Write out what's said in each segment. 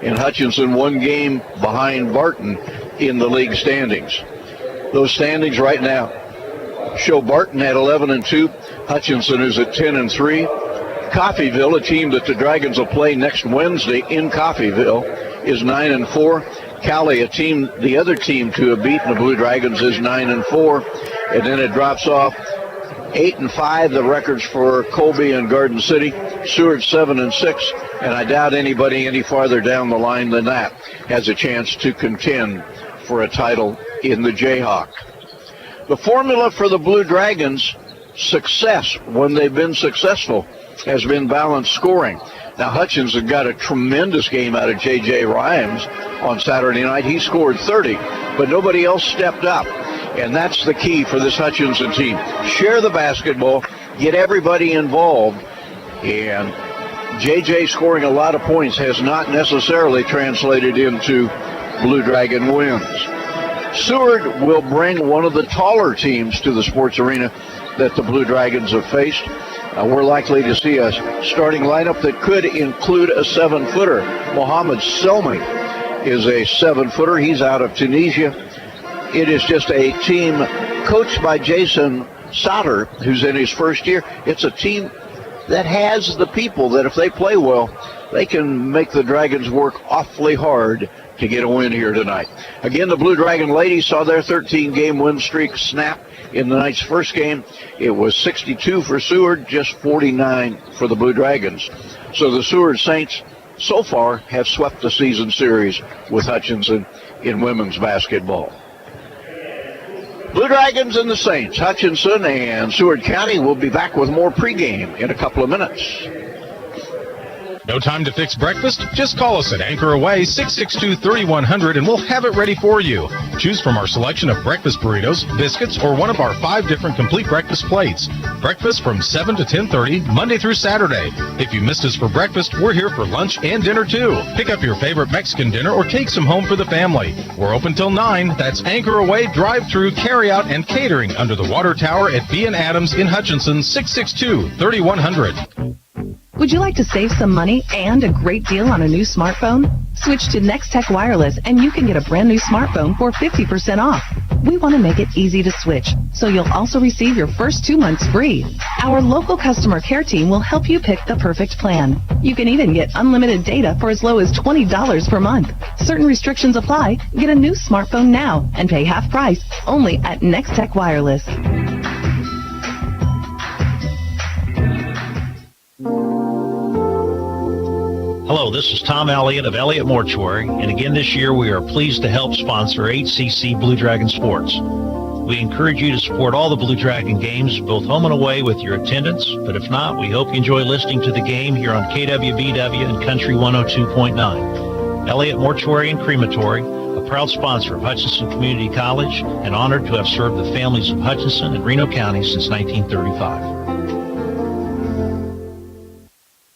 and Hutchinson 1 game behind Barton in the league standings. Those standings right now show Barton at 11-2, Hutchinson is at 10-3. Coffeyville, a team that the Dragons will play next Wednesday in Coffeyville, is 9-4. Cali, the other team to have beaten the Blue Dragons, is 9-4, and then it drops off 8-5. The records for Colby and Garden City. Seward 7-6, and I doubt anybody any farther down the line than that has a chance to contend for a title in the Jayhawk. The formula for the Blue Dragons' success, when they've been successful, has been balanced scoring. Now, Hutchinson got a tremendous game out of J.J. Rhymes on Saturday night. He scored 30, but nobody else stepped up. And that's the key for this Hutchinson team. Share the basketball, get everybody involved, and J.J. scoring a lot of points has not necessarily translated into Blue Dragon wins. Seward will bring one of the taller teams to the sports arena that the Blue Dragons have faced. We're likely to see a starting lineup that could include a 7-footer. Mohamed Selmi is a 7-footer. He's out of Tunisia. It is just a team coached by Jason Sauter, who's in his first year. It's a team that has the people that if they play well, they can make the Dragons work awfully hard to get a win here tonight. Again, the Blue Dragon ladies saw their 13-game win streak snap in the night's first game. It was 62 for Seward, just 49 for the Blue Dragons. So the Seward Saints so far have swept the season series with Hutchinson in women's basketball. Blue Dragons and the Saints, Hutchinson and Seward County will be back with more pregame in a couple of minutes. No time to fix breakfast? Just call us at Anchor Away 662-3100 and we'll have it ready for you. Choose from our selection of breakfast burritos, biscuits, or one of our 5 different complete breakfast plates. Breakfast from 7 to 10:30, Monday through Saturday. If you missed us for breakfast, we're here for lunch and dinner too. Pick up your favorite Mexican dinner or take some home for the family. We're open till 9. That's Anchor Away, drive-through, carry-out, and catering under the water tower at B&. Adams in Hutchinson, 662-3100. Would you like to save some money and a great deal on a new smartphone? Switch to Next Tech Wireless and you can get a brand new smartphone for 50% off. We want to make it easy to switch, so you'll also receive your first 2 months free. Our local customer care team will help you pick the perfect plan. You can even get unlimited data for as low as $20 per month. Certain restrictions apply. Get a new smartphone now and pay half price only at Next Tech Wireless. Hello, this is Tom Elliott of Elliott Mortuary, and again this year we are pleased to help sponsor HCC Blue Dragon Sports. We encourage you to support all the Blue Dragon games, both home and away, with your attendance, but if not, we hope you enjoy listening to the game here on KWBW and Country 102.9. Elliott Mortuary and Crematory, a proud sponsor of Hutchinson Community College, and honored to have served the families of Hutchinson and Reno County since 1935.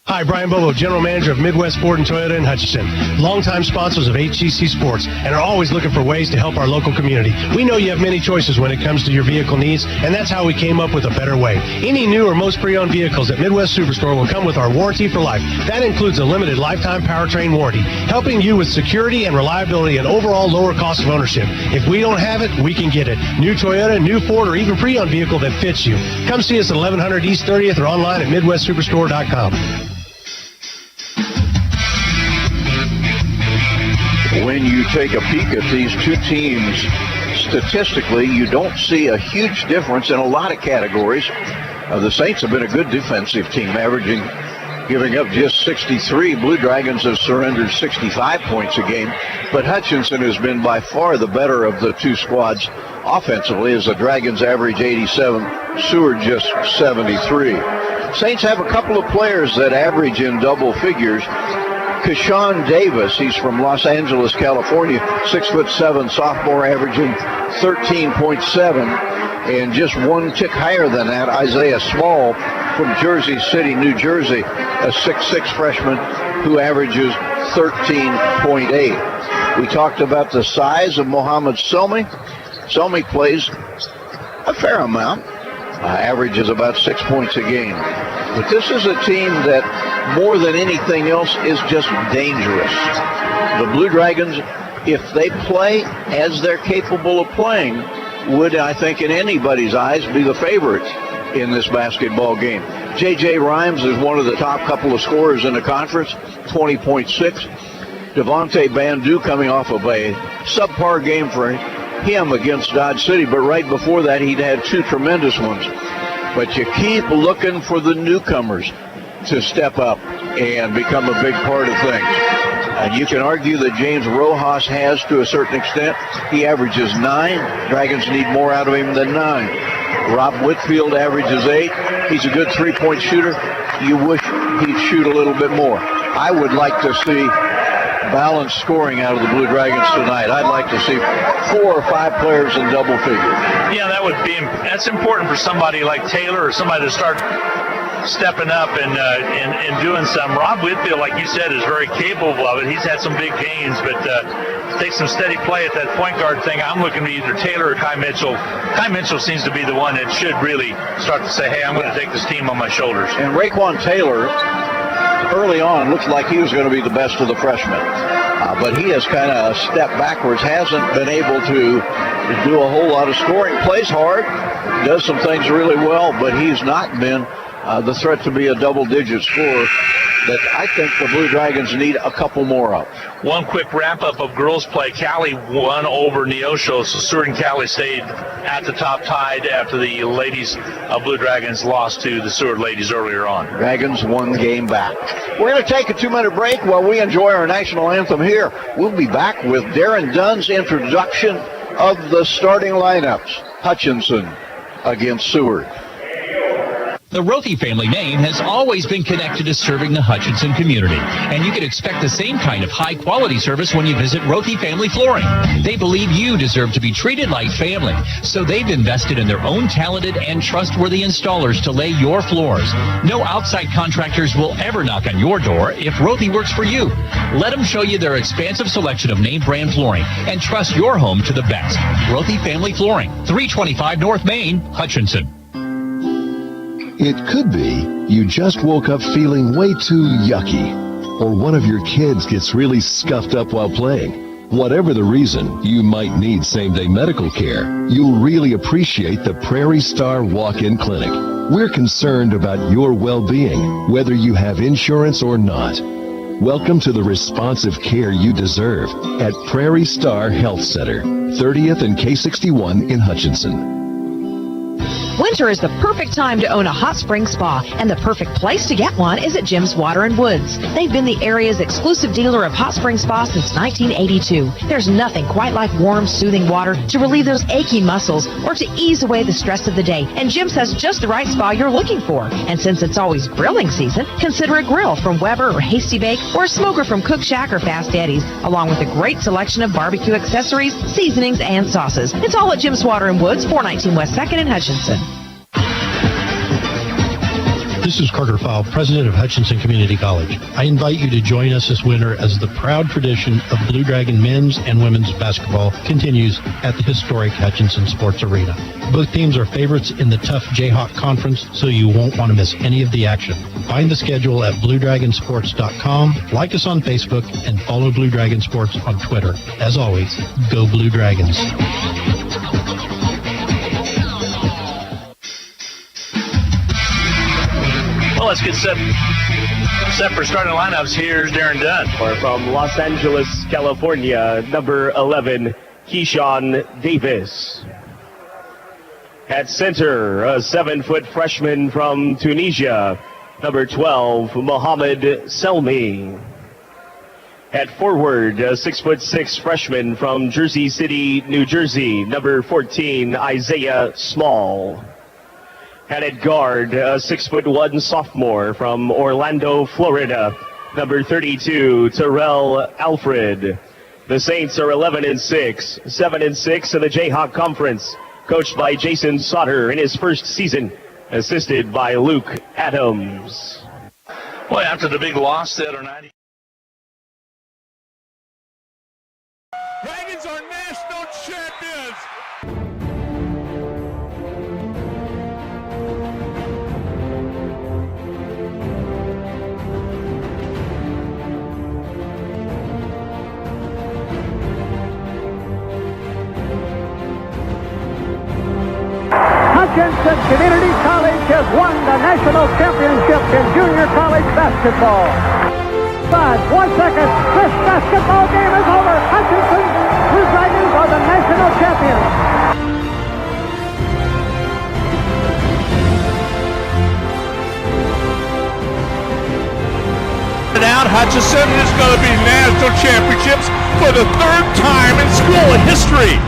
Hi, Brian Bobo, General Manager of Midwest Ford and Toyota in Hutchinson. Longtime sponsors of HCC Sports and are always looking for ways to help our local community. We know you have many choices when it comes to your vehicle needs, and that's how we came up with a better way. Any new or most pre-owned vehicles at Midwest Superstore will come with our warranty for life. That includes a limited lifetime powertrain warranty, helping you with security and reliability and overall lower cost of ownership. If we don't have it, we can get it. New Toyota, new Ford, or even pre-owned vehicle that fits you. Come see us at 1100 East 30th or online at MidwestSuperstore.com. When you take a peek at these two teams, statistically, you don't see a huge difference in a lot of categories. The Saints have been a good defensive team, giving up just 63. Blue Dragons have surrendered 65 points a game, but Hutchinson has been by far the better of the two squads offensively, as the Dragons average 87, Seward just 73. Saints have a couple of players that average in double figures. Kashawn Davis, he's from Los Angeles, California, 6'7", sophomore, averaging 13.7, and just one tick higher than that, Isaiah Small from Jersey City, New Jersey, a 6'6" freshman who averages 13.8. We talked about the size of Mohamed Selmi. Selmi plays a fair amount, averages about 6 points a game. But this is a team that more than anything else, is just dangerous. The Blue Dragons, if they play as they're capable of playing, would, I think, in anybody's eyes, be the favorites in this basketball game. J.J. Rhymes is one of the top couple of scorers in the conference, 20.6. Devontae Bandu coming off of a subpar game for him against Dodge City, but right before that he'd had two tremendous ones. But you keep looking for the newcomers to step up and become a big part of things. And you can argue that James Rojas has to a certain extent. He averages 9. Dragons need more out of him than 9. Rob Whitfield averages 8. He's a good three-point shooter. You wish he'd shoot a little bit more. I would like to see balanced scoring out of the Blue Dragons tonight. I'd like to see 4 or 5 players in double figures. Yeah, that's important for somebody like Taylor or somebody to start stepping up and doing some. Rob Whitfield, like you said, is very capable of it. He's had some big gains, but take some steady play at that point guard thing. I'm looking at either Taylor or Kai Mitchell. Kai Mitchell seems to be the one that should really start to say, hey, I'm going to take this team on my shoulders. And Raekwon Taylor, early on, looked like he was going to be the best of the freshmen. But he has kind of stepped backwards, hasn't been able to do a whole lot of scoring. Plays hard, does some things really well, but he's not been the threat to be a double-digit scorer that I think the Blue Dragons need a couple more of. One quick wrap-up of girls play. Cali won over Neosho, so Seward and Cali stayed at the top tied after the ladies of Blue Dragons lost to the Seward ladies earlier on. Dragons 1 game back. We're going to take a 2-minute break while we enjoy our national anthem here. We'll be back with Darren Dunn's introduction of the starting lineups. Hutchinson against Seward. The Rothy family name has always been connected to serving the Hutchinson community, and you can expect the same kind of high-quality service when you visit Rothy Family Flooring. They believe you deserve to be treated like family, so they've invested in their own talented and trustworthy installers to lay your floors. No outside contractors will ever knock on your door if Rothy works for you. Let them show you their expansive selection of name-brand flooring, and trust your home to the best. Rothy Family Flooring, 325 North Main, Hutchinson. It could be you just woke up feeling way too yucky, or one of your kids gets really scuffed up while playing. Whatever the reason, you might need same-day medical care. You'll really appreciate the Prairie Star Walk-In Clinic. We're concerned about your well-being, whether you have insurance or not. Welcome to the responsive care you deserve at Prairie Star Health Center, 30th and K61 in Hutchinson. Winter is the perfect time to own a hot spring spa, and the perfect place to get one is at Jim's Water and Woods. They've been the area's exclusive dealer of hot spring spas since 1982. There's nothing quite like warm, soothing water to relieve those aching muscles or to ease away the stress of the day. And Jim's has just the right spa you're looking for. And since it's always grilling season, consider a grill from Weber or Hasty Bake, or a smoker from Cook Shack or Fast Eddie's, along with a great selection of barbecue accessories, seasonings, and sauces. It's all at Jim's Water and Woods, 419 West 2nd in Hutchinson. This is Carter Fowle, president of Hutchinson Community College. I invite you to join us this winter as the proud tradition of Blue Dragon men's and women's basketball continues at the historic Hutchinson Sports Arena. Both teams are favorites in the tough Jayhawk Conference, so you won't want to miss any of the action. Find the schedule at BlueDragonSports.com, like us on Facebook, and follow Blue Dragon Sports on Twitter. As always, go Blue Dragons. Well, let's get set for starting lineups. Here's Darren Dunn. Or from Los Angeles, California, number 11, Keyshawn Davis. At center, a 7-foot freshman from Tunisia, number 12, Mohamed Selmi. At forward, a 6'6" freshman from Jersey City, New Jersey, number 14, Isaiah Small. And at guard, a 6'1" sophomore from Orlando, Florida, number 32, Terrell Alfred. The Saints are 11-6, 7-6 in the Jayhawk Conference, coached by Jason Sauter in his first season, assisted by Luke Adams. Well, after the big loss the other night. Dragons are national champions. Hutchinson Community College has won the national championship in junior college basketball. 1 second, this basketball game is over. Hutchinson Blue Dragons are the national champions. Out, Hutchinson is going to be national championships for the 3rd time in school history.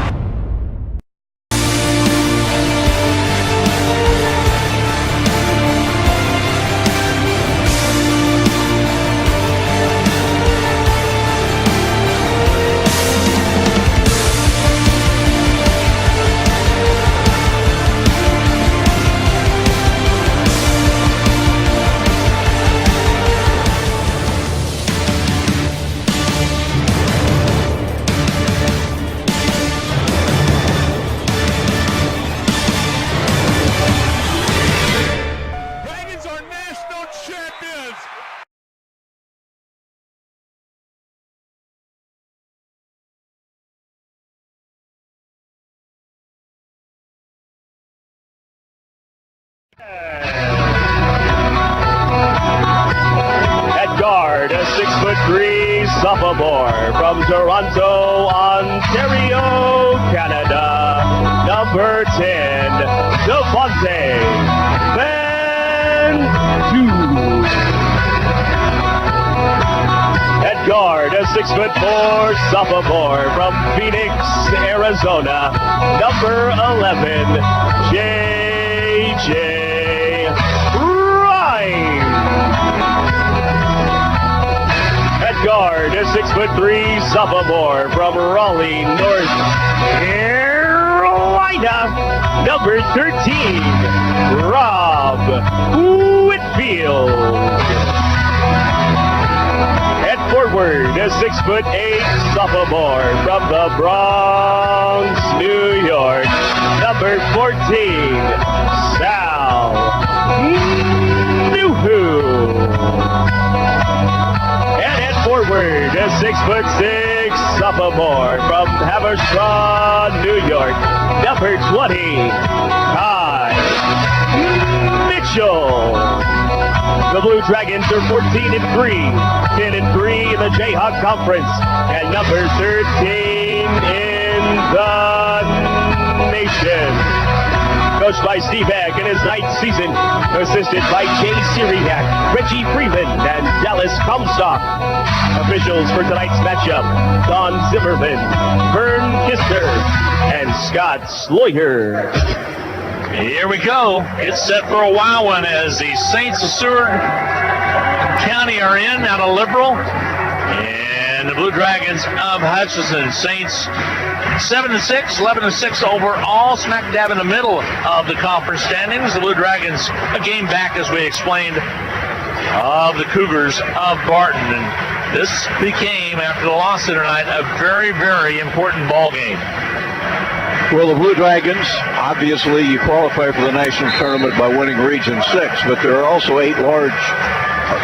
At guard, a 6'3" sophomore from Toronto, Ontario, Canada, number 10, Devontae Van-Du. At guard, a 6'4" sophomore from Phoenix, Arizona, number 11, J.J. Guard, a 6'3" sophomore from Raleigh, North Carolina, number 13, Rob Whitfield. At forward, a 6'8" sophomore from the Bronx, New York, number 14, Sal Newhoo. Forward, a 6'6" sophomore from Haverstraw, New York, number 20, Kai Mitchell. The Blue Dragons are 14-3, 10-3 in the Jayhawk Conference, and number 13 in the nation. Coached by Steve Egg in his 9th season, assisted by Jay Syriac, Reggie Freeman, and Dallas Comstock. Officials for tonight's matchup, Don Zimmerman, Vern Kister, and Scott Sloyer. Here we go. It's set for a wild one as the Saints of Seward County are in out of Liberal. And the Blue Dragons of Hutchinson. Saints 7-6, 11-6 overall, smack dab in the middle of the conference standings. The Blue Dragons a game back, as we explained, of the Cougars of Barton. And this became, after the loss tonight, a very, very important ball game. Well, the Blue Dragons, obviously you qualify for the national tournament by winning Region 6, but there are also 8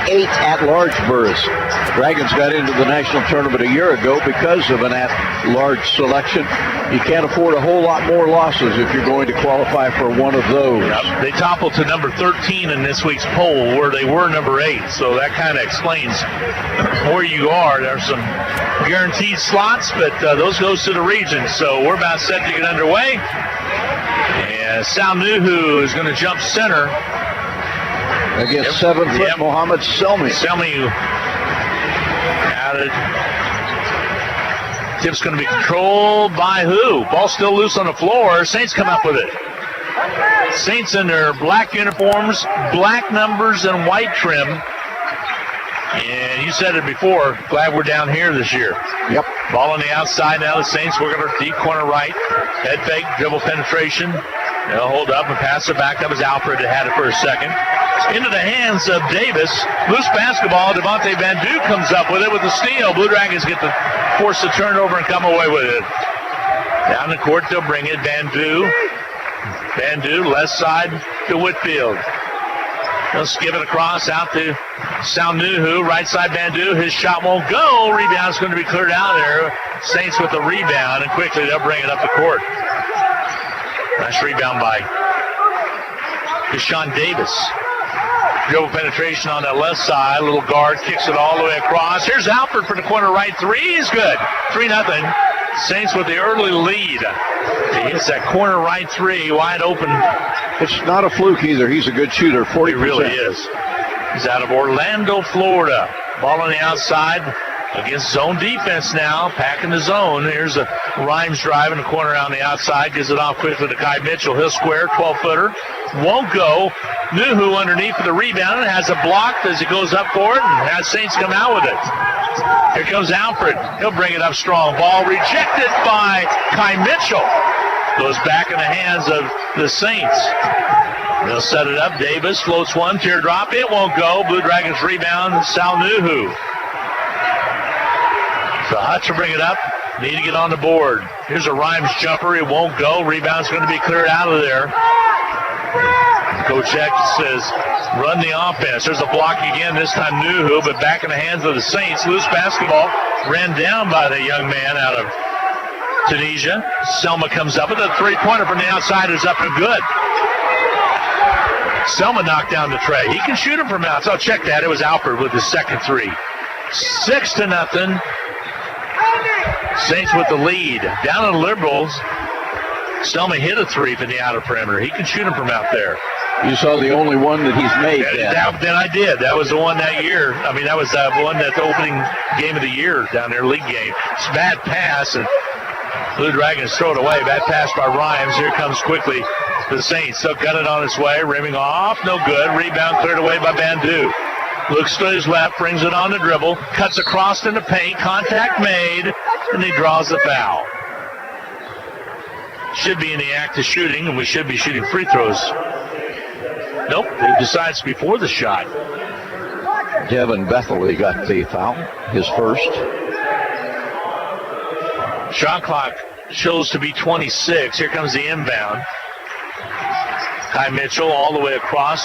at-large berths. Dragons got into the national tournament a year ago because of an at-large selection. You can't afford a whole lot more losses if you're going to qualify for one of those. Yep. They toppled to number 13 in this week's poll, where they were number 8, so that kind of explains where you are. There's some guaranteed slots, but those goes to the region, so we're about set to get underway. And Sal Nuhu is going to jump center against 7-foot Mohammed Selmi. Selmi out of tip's going to be controlled by who? Ball still loose on the floor. Saints come up with it. Saints in their black uniforms, black numbers, and white trim. And you said it before, glad we're down here this year. Yep. Ball on the outside now, the Saints working our deep corner right. Head fake, dribble penetration. They'll hold up and pass it back. That was Alfred that had it for a second. Into the hands of Davis. Loose basketball. Devontae Van-Du comes up with it with the steal. Blue Dragons get to force the turnover and come away with it. Down the court, they'll bring it. Van-Du, left side to Whitfield. They'll skip it across out to Sal Nuhu. Right side Van-Du. His shot won't go. Rebound's going to be cleared out there. Saints with the rebound, and quickly they'll bring it up the court. Nice rebound by Deshaun Davis. Dribble penetration on that left side. Little guard kicks it all the way across. Here's Alford for the corner right three. He's good. 3-0. Saints with the early lead. He hits that corner right three wide open. It's not a fluke either. He's a good shooter. 40%. He really is. He's out of Orlando, Florida. Ball on the outside against zone defense now. Packing the zone. Here's a Rhymes drive in the corner on the outside. Gives it off quickly to Kai Mitchell. He'll square. 12-footer. Won't go. Nuhu underneath for the rebound and has a block as he goes up for it and has Saints come out with it. Here comes Alfred. He'll bring it up strong. Ball rejected by Kai Mitchell. Goes back in the hands of the Saints. They'll set it up. Davis floats one. Teardrop. It won't go. Blue Dragons rebound. Sal Nuhu. So Hutch will bring it up. Need to get on the board. Here's a Rhymes jumper. It won't go. Rebound's going to be cleared out of there. Coach Heck says, run the offense. There's a block again, this time Nuhu, but back in the hands of the Saints. Loose basketball ran down by the young man out of Tunisia. Selma comes up with a three-pointer from the outside is up and good. Selma knocked down the tray. He can shoot it from outside. Oh, check that. It was Alford with his second three. 6-0. Saints with the lead. Down at the Liberals. Selma hit a three from the outer perimeter. He can shoot him from out there. You saw the only one that he's made. Then I did. That was the one that year. I mean, that was the one that's the opening game of the year down there, league game. It's a bad pass, and Blue Dragons throw it away. Bad pass by Rhymes. Here comes quickly the Saints. They'll got it on its way. Rimming off. No good. Rebound cleared away by Bandu. Looks to his left, brings it on the dribble, cuts across in the paint, contact made, and he draws the foul. Should be in the act of shooting, and we should be shooting free throws. Nope, he decides before the shot. Devin Bethelly got the foul, his first. Shot clock shows to be 26. Here comes the inbound. Kai Mitchell all the way across.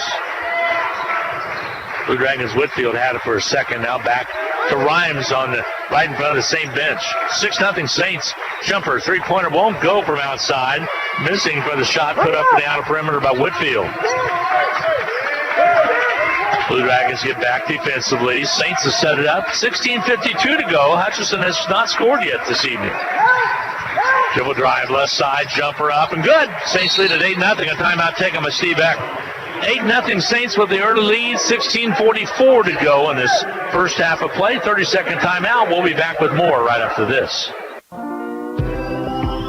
Blue Dragons Whitfield had it for a second. Now back to Rhymes on the right in front of the same bench. 6-0 Saints. Jumper, three-pointer won't go from outside. Missing for the shot put up in the outer perimeter by Whitfield. Blue Dragons get back defensively. Saints have set it up. 16:52 to go. Hutchinson has not scored yet this evening. Dribble drive, left side, jumper up, and good. Saints lead at 8-0. A timeout taken by Steve Eck. 8-0 Saints with the early lead. 16:44 to go in this first half of play. 30-second timeout. We'll be back with more right after this.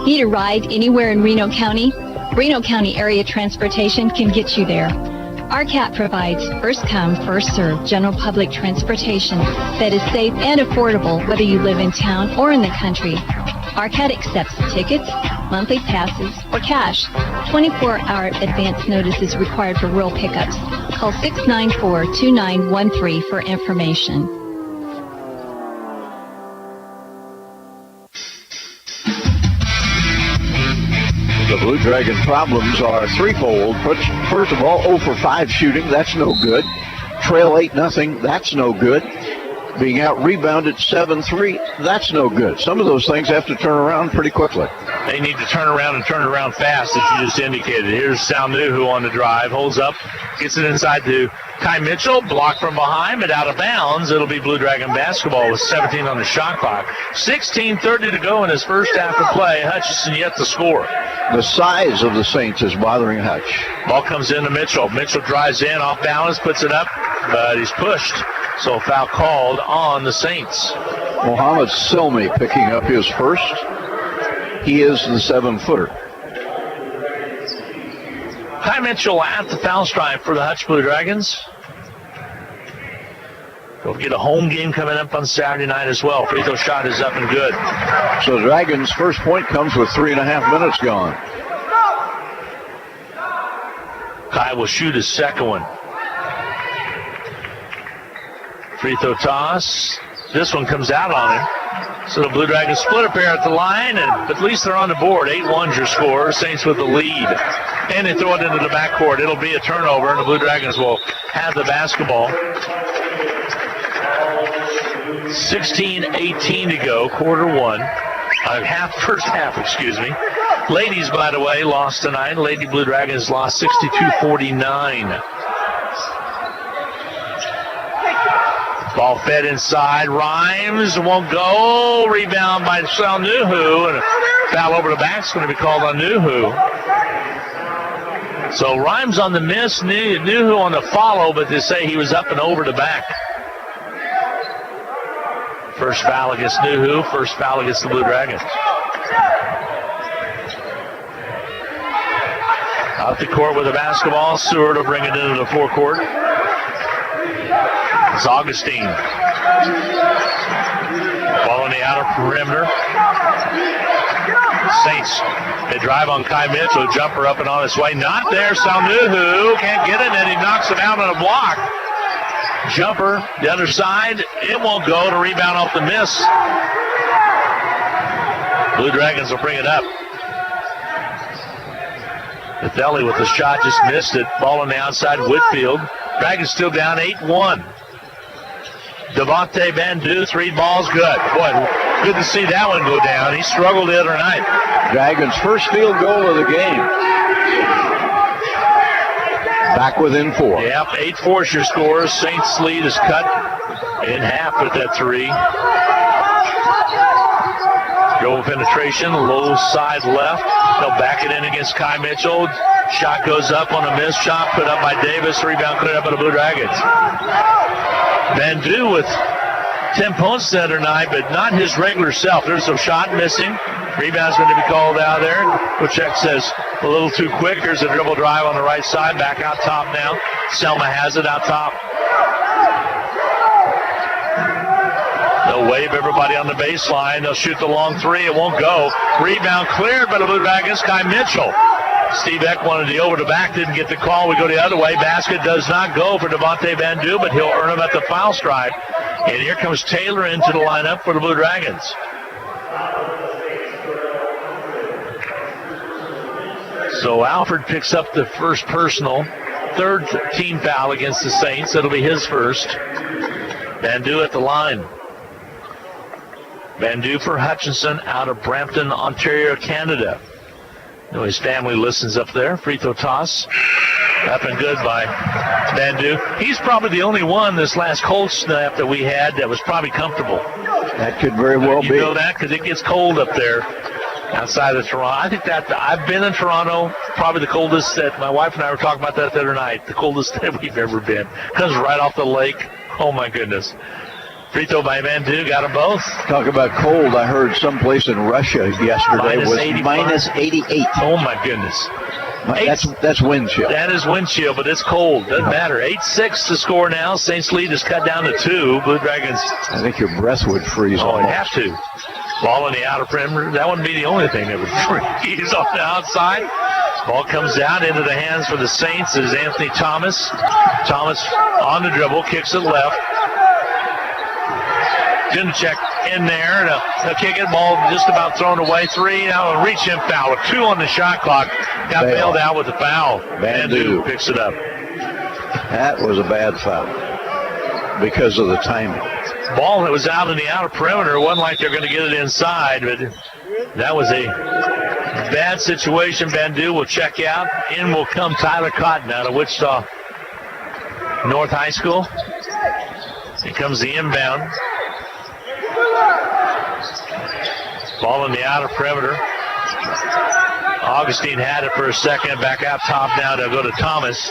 Need a ride anywhere in Reno County? Reno County Area Transportation can get you there. RCAT provides first-come, first-served general public transportation that is safe and affordable whether you live in town or in the country. RCAT accepts tickets, monthly passes, or cash. 24-hour advance notice is required for rural pickups. Call 694-2913 for information. The Blue Dragon problems are threefold. First of all, 0 for 5 shooting, that's no good. Trail 8-0, that's no good. Being out-rebounded 7-3, that's no good. Some of those things have to turn around pretty quickly. They need to turn around and turn it around fast, as you just indicated. Here's Sal Nuhu on the drive, holds up, gets it inside to Kai Mitchell, blocked from behind, but out of bounds. It'll be Blue Dragon basketball with 17 on the shot clock. 16:30 to go in his first half of play. Hutchinson yet to score. The size of the Saints is bothering Hutch. Ball comes into Mitchell. Mitchell drives in, off balance, puts it up, but he's pushed. So foul called on the Saints. Mohamed Silmi picking up his first. He is the 7-footer. Kai Mitchell at the foul stripe for the Hutch Blue Dragons. They'll get a home game coming up on Saturday night as well. Free throw shot is up and good. So the Dragons' first point comes with 3.5 minutes gone. Kai will shoot his second one. Free throw toss. This one comes out on him. So the Blue Dragons split a pair at the line, and at least they're on the board. 8-1's your score. Saints with the lead. And they throw it into the backcourt. It'll be a turnover, and the Blue Dragons will have the basketball. 16:18 to go, quarter one. First half, excuse me. Ladies, by the way, lost tonight. Lady Blue Dragons lost 62-49. Ball fed inside. Rhymes won't go. Rebound by Salnuhu. And a foul over the back is going to be called on Nuhu. So Rhymes on the miss, Nuhu on the follow, but they say he was up and over the back. First foul against Nuhu. First foul against the Blue Dragons. Out the court with the basketball. Seward will bring it into the forecourt. It's Augustine. Ball on the outer perimeter. Saints, they drive on Kai Mitchell. Jumper up and on its way. Not there. Salnuhu can't get it, and he knocks it out on a block. Jumper, the other side. It won't go. To rebound off the miss. Blue Dragons will bring it up. Nathelli with the shot, just missed it. Ball on the outside. Whitfield. Dragons still down 8-1. Devontae Bandu, 3 balls, good. Boy, good to see that one go down. He struggled the other night. Dragons' first field goal of the game. Back within 4. Yep, 8-4 is your score. Saints' lead is cut in half with that 3. Dribble penetration, low side left. They'll back it in against Kai Mitchell. Shot goes up on a missed shot, put up by Davis. Rebound cleared up by the Blue Dragons. Bandu with 10 points the other night, but not his regular self. There's some shot missing. Rebound's going to be called out there. Kochek says a little too quick. Here's a dribble drive on the right side. Back out top now. Selma has it out top. They'll wave everybody on the baseline. They'll shoot the long 3. It won't go. Rebound cleared by the Blue Dragons. Kai Mitchell. Steve Eck wanted the over the back, didn't get the call. We go the other way. Basket does not go for Devontae Bandu, but he'll earn him at the foul stripe. And here comes Taylor into the lineup for the Blue Dragons. So Alfred picks up the first personal, 3rd team foul against the Saints. It'll be his first. Bandu at the line. Bandu for Hutchinson out of Brampton, Ontario, Canada. You know, his family listens up there. Free throw toss. Up and good by Bandu. He's probably the only one this last cold snap that we had that was probably comfortable. That could very well be. You know that because it gets cold up there outside of Toronto. I think that I've been in Toronto, probably the coldest that my wife and I were talking about that the other night, the coldest that we've ever been. Comes right off the lake. Oh, my goodness. Free throw by Bandu, got them both. Talk about cold. I heard someplace in Russia yesterday was minus 88. Oh, my goodness. That's wind chill. That is wind chill, but it's cold. Doesn't matter. 8-6 to score now. Saints lead is cut down to 2. Blue Dragons. I think your breath would freeze. Oh, it'd have to. Ball in the outer perimeter. That wouldn't be the only thing that would freeze off the outside. Ball comes out into the hands for the Saints. It is Anthony Thomas. Thomas on the dribble, kicks it left. Jinacek in there. They'll kick it. Ball just about thrown away. 3. Now a reach-in foul. 2 on the shot clock. Got bailed out with the foul. Bandu picks it up. That was a bad foul because of the timing. Ball that was out in the outer perimeter. It wasn't like they're going to get it inside, but that was a bad situation. Bandu will check out. In will come Tyler Cotton out of Wichita North High School. Here comes the inbound. Ball in the outer perimeter. Augustine had it for a second. Back out top now. They'll go to Thomas.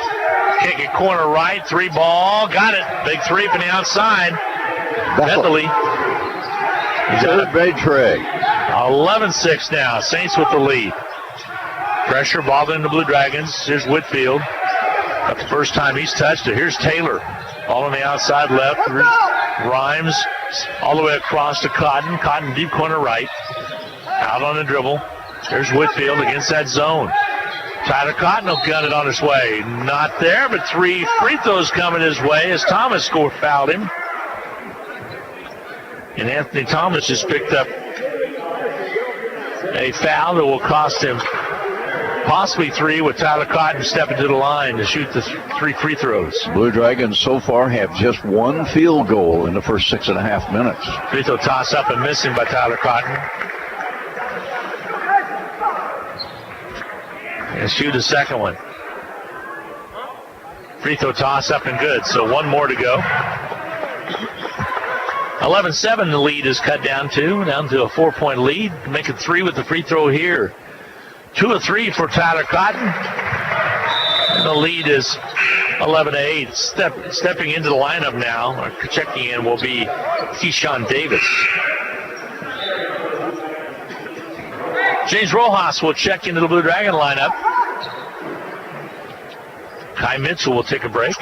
Kick it corner right. 3 ball. Got it. Big 3 from the outside. Bentley. Third big tray. 11-6 now. Saints with the lead. Pressure bothering the Blue Dragons. Here's Whitfield. That's the first time he's touched it. Here's Taylor. Ball on the outside left. Here's Rhymes. All the way across to Cotton. Cotton deep corner right. Out on the dribble. There's Whitfield against that zone. Tyler Cotton will gun it on his way. Not there, but 3 free throws coming his way as Thomas fouled him. And Anthony Thomas just picked up a foul that will cost him possibly 3 with Tyler Cotton stepping to the line to shoot the 3 free throws. Blue Dragons so far have just 1 field goal in the first 6.5 minutes. Free throw toss up and missing by Tyler Cotton. and shoot a second one. Free throw toss up and good, so one more to go. 11-7 the lead is cut down to a 4-point lead. Make it 3 with the free throw here. 2 of 3 for Tyler Cotton. And the lead is 11-8. Stepping into the lineup now, or checking in, will be Keyshawn Davis. James Rojas will check into the Blue Dragon lineup. Kai Mitchell will take a break.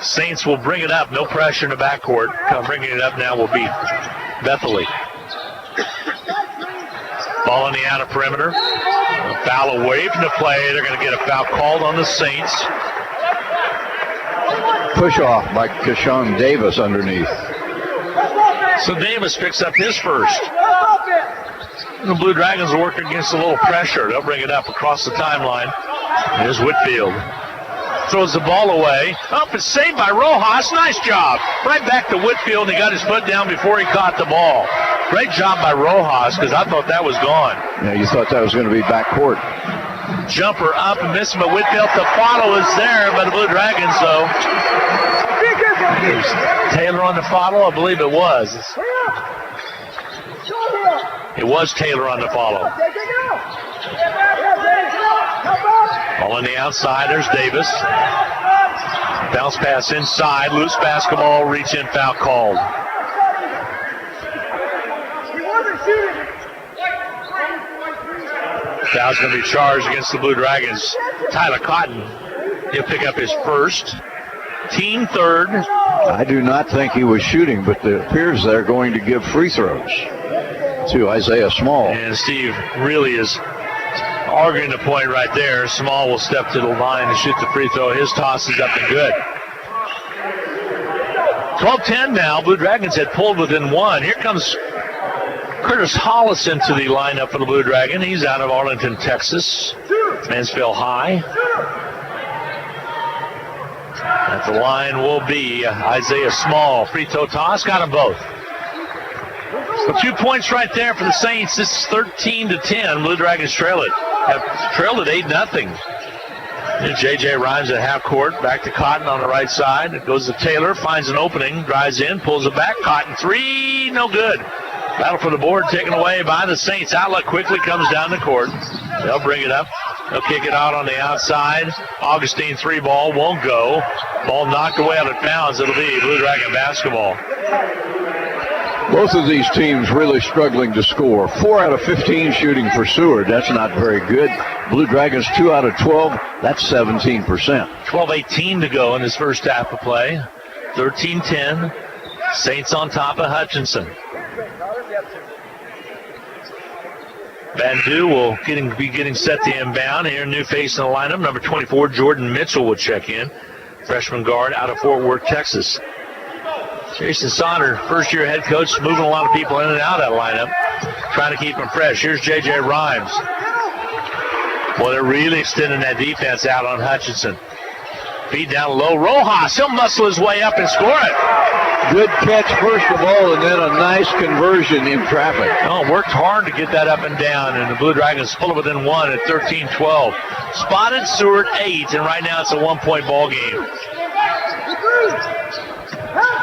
Saints will bring it up. No pressure in the backcourt. Bringing it up now will be Bethely. Ball on the outer perimeter. A foul away from the play. They're going to get a foul called on the Saints. Push off by Keyshawn Davis underneath. So Davis picks up his first. The Blue Dragons will work against a little pressure. They'll bring it up across the timeline. Here's Whitfield. Throws the ball away. Up and saved by Rojas. Nice job. Right back to Whitfield. He got his foot down before he caught the ball. Great job by Rojas, because I thought that was gone. Yeah, you thought that was going to be backcourt. Jumper up and missing, but Whitfield, the follow is there by the Blue Dragons, though. Taylor on the follow? I believe it was. It was Taylor on the follow. Ball on the outside. There's Davis. Bounce pass inside. Loose basketball. Reach in. Foul called. Foul's going to be charged against the Blue Dragons. Tyler Cotton. He'll pick up his first. Team third. I do not think he was shooting, but it appears they're going to give free throws to Isaiah Small. And Steve really is arguing the point right there. Small will step to the line and shoot the free throw. His toss is up and good. 12-10 now. Blue Dragons had pulled within one. Here comes Curtis Hollis into the lineup for the Blue Dragon. He's out of Arlington, Texas. Mansfield High. At the line will be Isaiah Small. Free throw toss. Got them both. So 2 points right there for the Saints. This is 13-10. Blue Dragons trail it. Have trailed it 8-0. J.J. Rhymes at half court. Back to Cotton on the right side. It goes to Taylor. Finds an opening. Drives in. Pulls it back. Cotton three. No good. Battle for the board taken away by the Saints. Outlet quickly comes down the court. They'll bring it up. They'll kick it out on the outside. Augustine three ball won't go. Ball knocked away out of bounds. It'll be Blue Dragon basketball. Both of these teams really struggling to score. 4 out of 15 shooting for Seward. That's not very good. Blue Dragons 2 out of 12. That's 17%. 12-18 to go in this first half of play. 13-10. Saints on top of Hutchinson. Bandu will be getting set to inbound. Here, new face in the lineup. Number 24, Jordan Mitchell will check in. Freshman guard out of Fort Worth, Texas. Jason Sauter, first-year head coach, moving a lot of people in and out of that lineup, trying to keep them fresh. Here's J.J. Rhymes. Boy, they're really extending that defense out on Hutchinson. Feed down low. Rojas, he'll muscle his way up and score it. Good catch, first of all, and then a nice conversion in traffic. Oh, worked hard to get that up and down, and the Blue Dragons pull it within one at 13-12. Spotted Seward 8, and right now it's a 1-point ball game.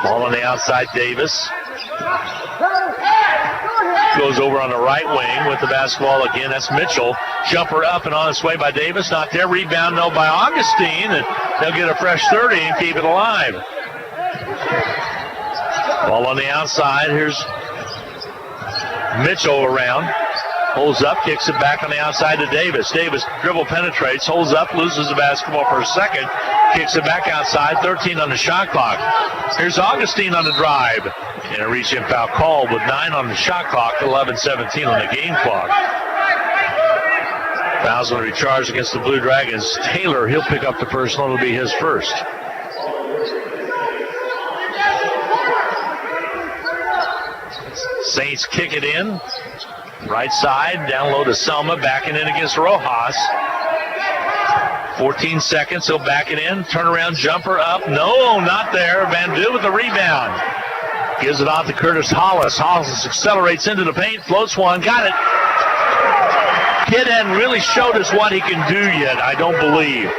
Ball on the outside, Davis. Goes over on the right wing with the basketball again. That's Mitchell. Jumper up and on its way by Davis. Not there. Rebound, no, by Augustine. And they'll get a fresh 30 and keep it alive. Ball on the outside. Here's Mitchell around. Holds up, kicks it back on the outside to Davis. Davis dribble penetrates, holds up, loses the basketball for a second. Kicks it back outside, 13 on the shot clock. Here's Augustine on the drive. And a reach-in foul called with 9 on the shot clock, 11-17 on the game clock. Foul's going to be charged against the Blue Dragons. Taylor, he'll pick up the personal. It'll be his first. Saints kick it in. Right side, down low to Selma, backing in against Rojas. 14 seconds, he'll back it in. Turnaround jumper up. No, not there. Bandu with the rebound. Gives it off to Curtis Hollis. Hollis accelerates into the paint, floats one, got it. Kid hadn't really showed us what he can do yet, I don't believe.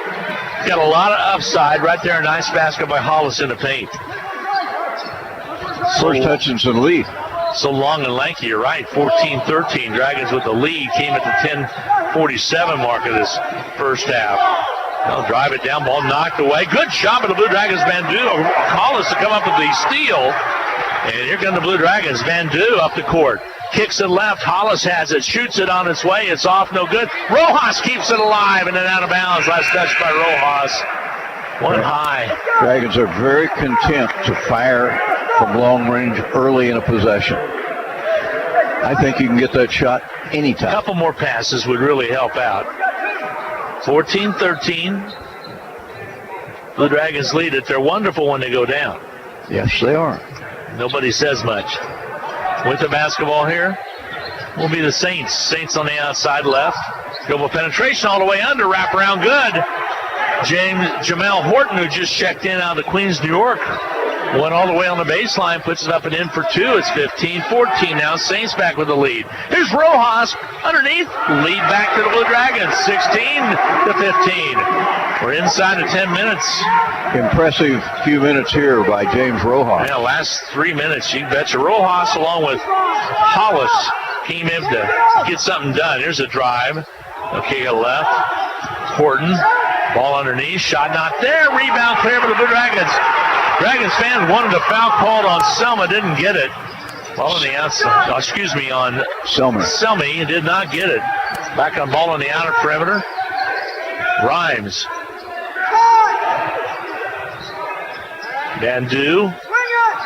Got a lot of upside right there. Nice basket by Hollis in the paint. First Hutchinson lead. So long and lanky, you're right. 14-13. Dragons with the lead. Came at the 10:47 mark of this first half. They'll drive it down. Ball knocked away. Good shot by the Blue Dragons. Van Du. Hollis to come up with the steal. And here come the Blue Dragons. Van Du up the court. Kicks it left. Hollis has it. Shoots it on its way. It's off. No good. Rojas keeps it alive and then out of bounds. Last touch by Rojas. One high. Dragons are very content to fire from long range early in a possession. I think you can get that shot anytime. A couple more passes would really help out. 14-13. Blue Dragons lead it. They're wonderful when they go down. Yes, they are. Nobody says much. With the basketball here will be the Saints. Saints on the outside left. Dribble penetration all the way under. Wrap around good. Jamel Horton, who just checked in out of Queens, New York, went all the way on the baseline, puts it up and in for two. It's 15-14 now. Saints back with the lead. Here's Rojas underneath. Lead back to the Blue Dragons. 16-15. We're inside of 10 minutes. Impressive few minutes here by James Rojas. Yeah, last 3 minutes, you betcha. Rojas along with Hollis came in to get something done. Here's a drive. Okay, left. Horton. Ball underneath. Shot not there. Rebound clear for the Blue Dragons. Dragons fans wanted a foul called on Selma. Didn't get it. Ball on the outside. On Selmy did not get it. Back on ball on the outer perimeter. Rhymes. Van Du.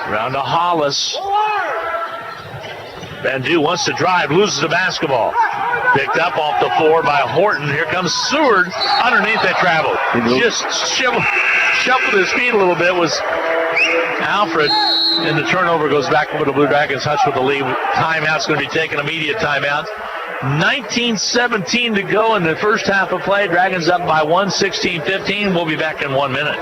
Round to Hollis. Van Du wants to drive. Loses the basketball. Picked up off the floor by Horton. Here comes Seward underneath that travel. Just shuffled his feet a little bit was Alfred. And the turnover goes back over to the Blue Dragons. Hutch with the lead. Timeout's going to be taken. Immediate timeout. 19:17 to go in the first half of play. Dragons up by 1, 16-15. We'll be back in 1 minute.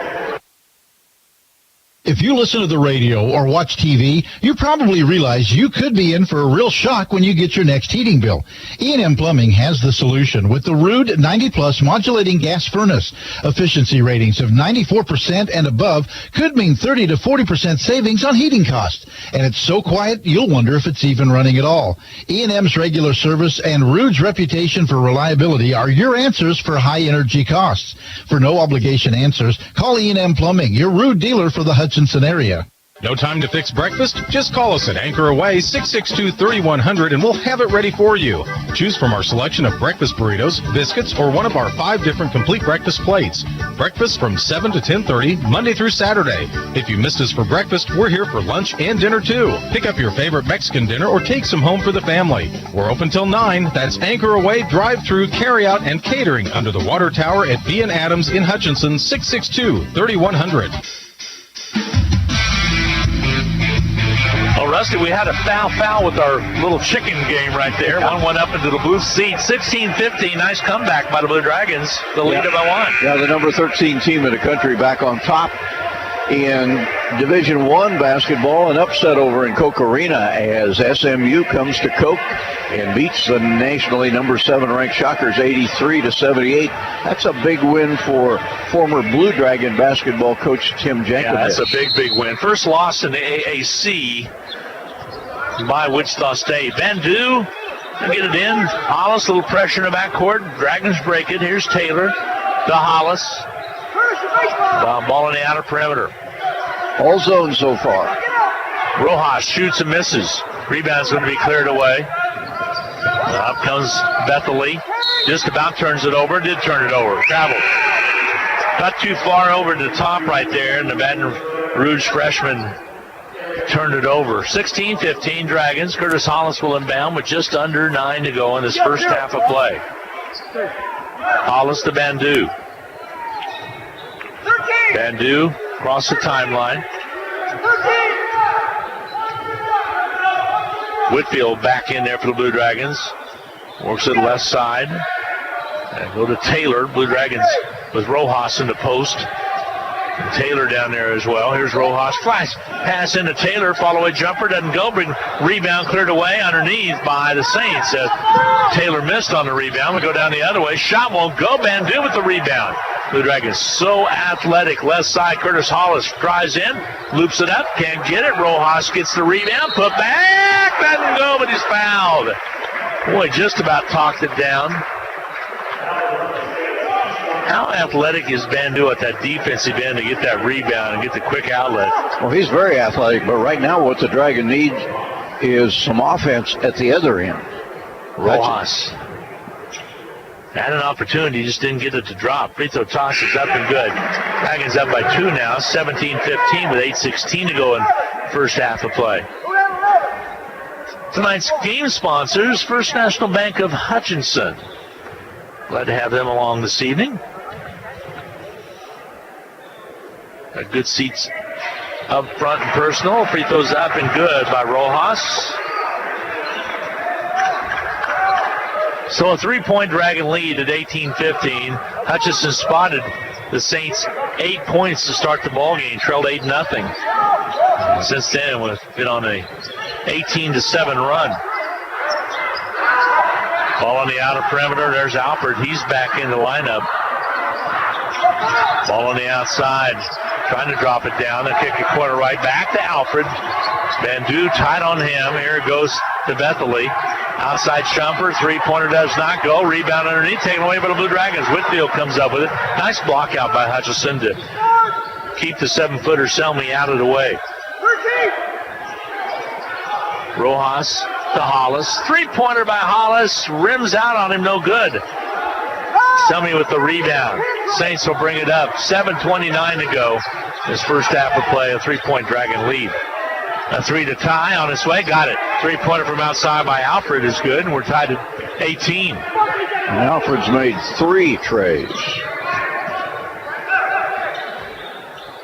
If you listen to the radio or watch TV, you probably realize you could be in for a real shock when you get your next heating bill. E&M Plumbing has the solution with the Rude 90-plus modulating gas furnace. Efficiency ratings of 94% and above could mean 30 to 40% savings on heating costs. And it's so quiet, you'll wonder if it's even running at all. E&M's regular service and Rude's reputation for reliability are your answers for high energy costs. For no obligation answers, call E&M Plumbing, your Rude dealer for the Hutchinson area. No time to fix breakfast? Just call us at Anchor Away 662-3100 and we'll have it ready for you. Choose from our selection of breakfast burritos, biscuits, or one of our 5 different complete breakfast plates. Breakfast from 7 to 10:30, Monday through Saturday. If you missed us for breakfast, we're here for lunch and dinner too. Pick up your favorite Mexican dinner or take some home for the family. We're open till 9. That's Anchor Away, drive-through, carry-out, and catering under the water tower at B & Adams in Hutchinson, 662-3100. Oh, Rusty, we had a foul with our little chicken game right there. One went up into the blue seat. 16-15. Nice comeback by the Blue Dragons. The lead by 1. Yeah, the number 13 team in the country back on top in Division I basketball. An upset over in Coke Arena as SMU comes to Coke and beats the nationally number 7 ranked Shockers 83-78. That's a big win for former Blue Dragon basketball coach Tim Jankovic. Yeah, that's a big win. First loss in the AAC by Wichita State. Van Du get it in. Hollis, a little pressure in the backcourt. Dragons break it. Here's Taylor to Hollis. Ball in the outer perimeter. All zones so far. Rojas shoots and misses. Rebound's going to be cleared away. Up comes Bethely. Just about turns it over. Did turn it over. Travel. Not too far over to the top right there. And the Baton Rouge freshman turned it over. 16-15 Dragons. Curtis Hollis will inbound with just under 9 to go in this first half of play. Hollis to Van Du. Van Du across the timeline. Whitfield back in there for the Blue Dragons. Works to the left side. And go to Taylor. Blue Dragons with Rojas in the post. Taylor down there as well. Here's Rojas. Flash pass into Taylor. Follow-away jumper. Doesn't go. Rebound cleared away underneath by the Saints. Taylor missed on the rebound. We go down the other way. Shot won't go. Bandu with the rebound. Blue Dragons so athletic. Left side, Curtis Hollis drives in. Loops it up. Can't get it. Rojas gets the rebound. Put back. Doesn't go, but he's fouled. Boy, just about talked it down. How athletic is Bandu at that defensive end to get that rebound and get the quick outlet? Well, he's very athletic, but right now what the Dragon need is some offense at the other end. Rojas had an opportunity, just didn't get it to drop. Free throw toss is up and good. Dragons up by 2 now, 17-15 with 8:16 to go in first half of play. Tonight's game sponsors, First National Bank of Hutchinson. Glad to have them along this evening. Got good seats up front and personal. Free throws up and good by Rojas. So a 3-point Dragon lead at 18-15. Hutchinson spotted the Saints 8 points to start the ball game, trailed 8-0. Since then, we've been on a 18-7 run. Ball on the outer perimeter. There's Alford. He's back in the lineup. Ball on the outside. Trying to drop it down. They'll kick a corner right back to Alfred. Bandu tight on him. Here it goes to Betheley. Outside jumper. 3-pointer does not go. Rebound underneath. Taken away by the Blue Dragons. Whitfield comes up with it. Nice block out by Hutchinson to keep the 7-footer Selmy out of the way. Rojas to Hollis. 3-pointer by Hollis. Rims out on him. No good. Selmy with the rebound. Saints will bring it up. 7:29 to go. This first half of play, a 3-point Dragon lead. A 3 to tie on its way. Got it. 3-pointer from outside by Alfred is good, and we're tied at 18. And Alfred's made 3 trays.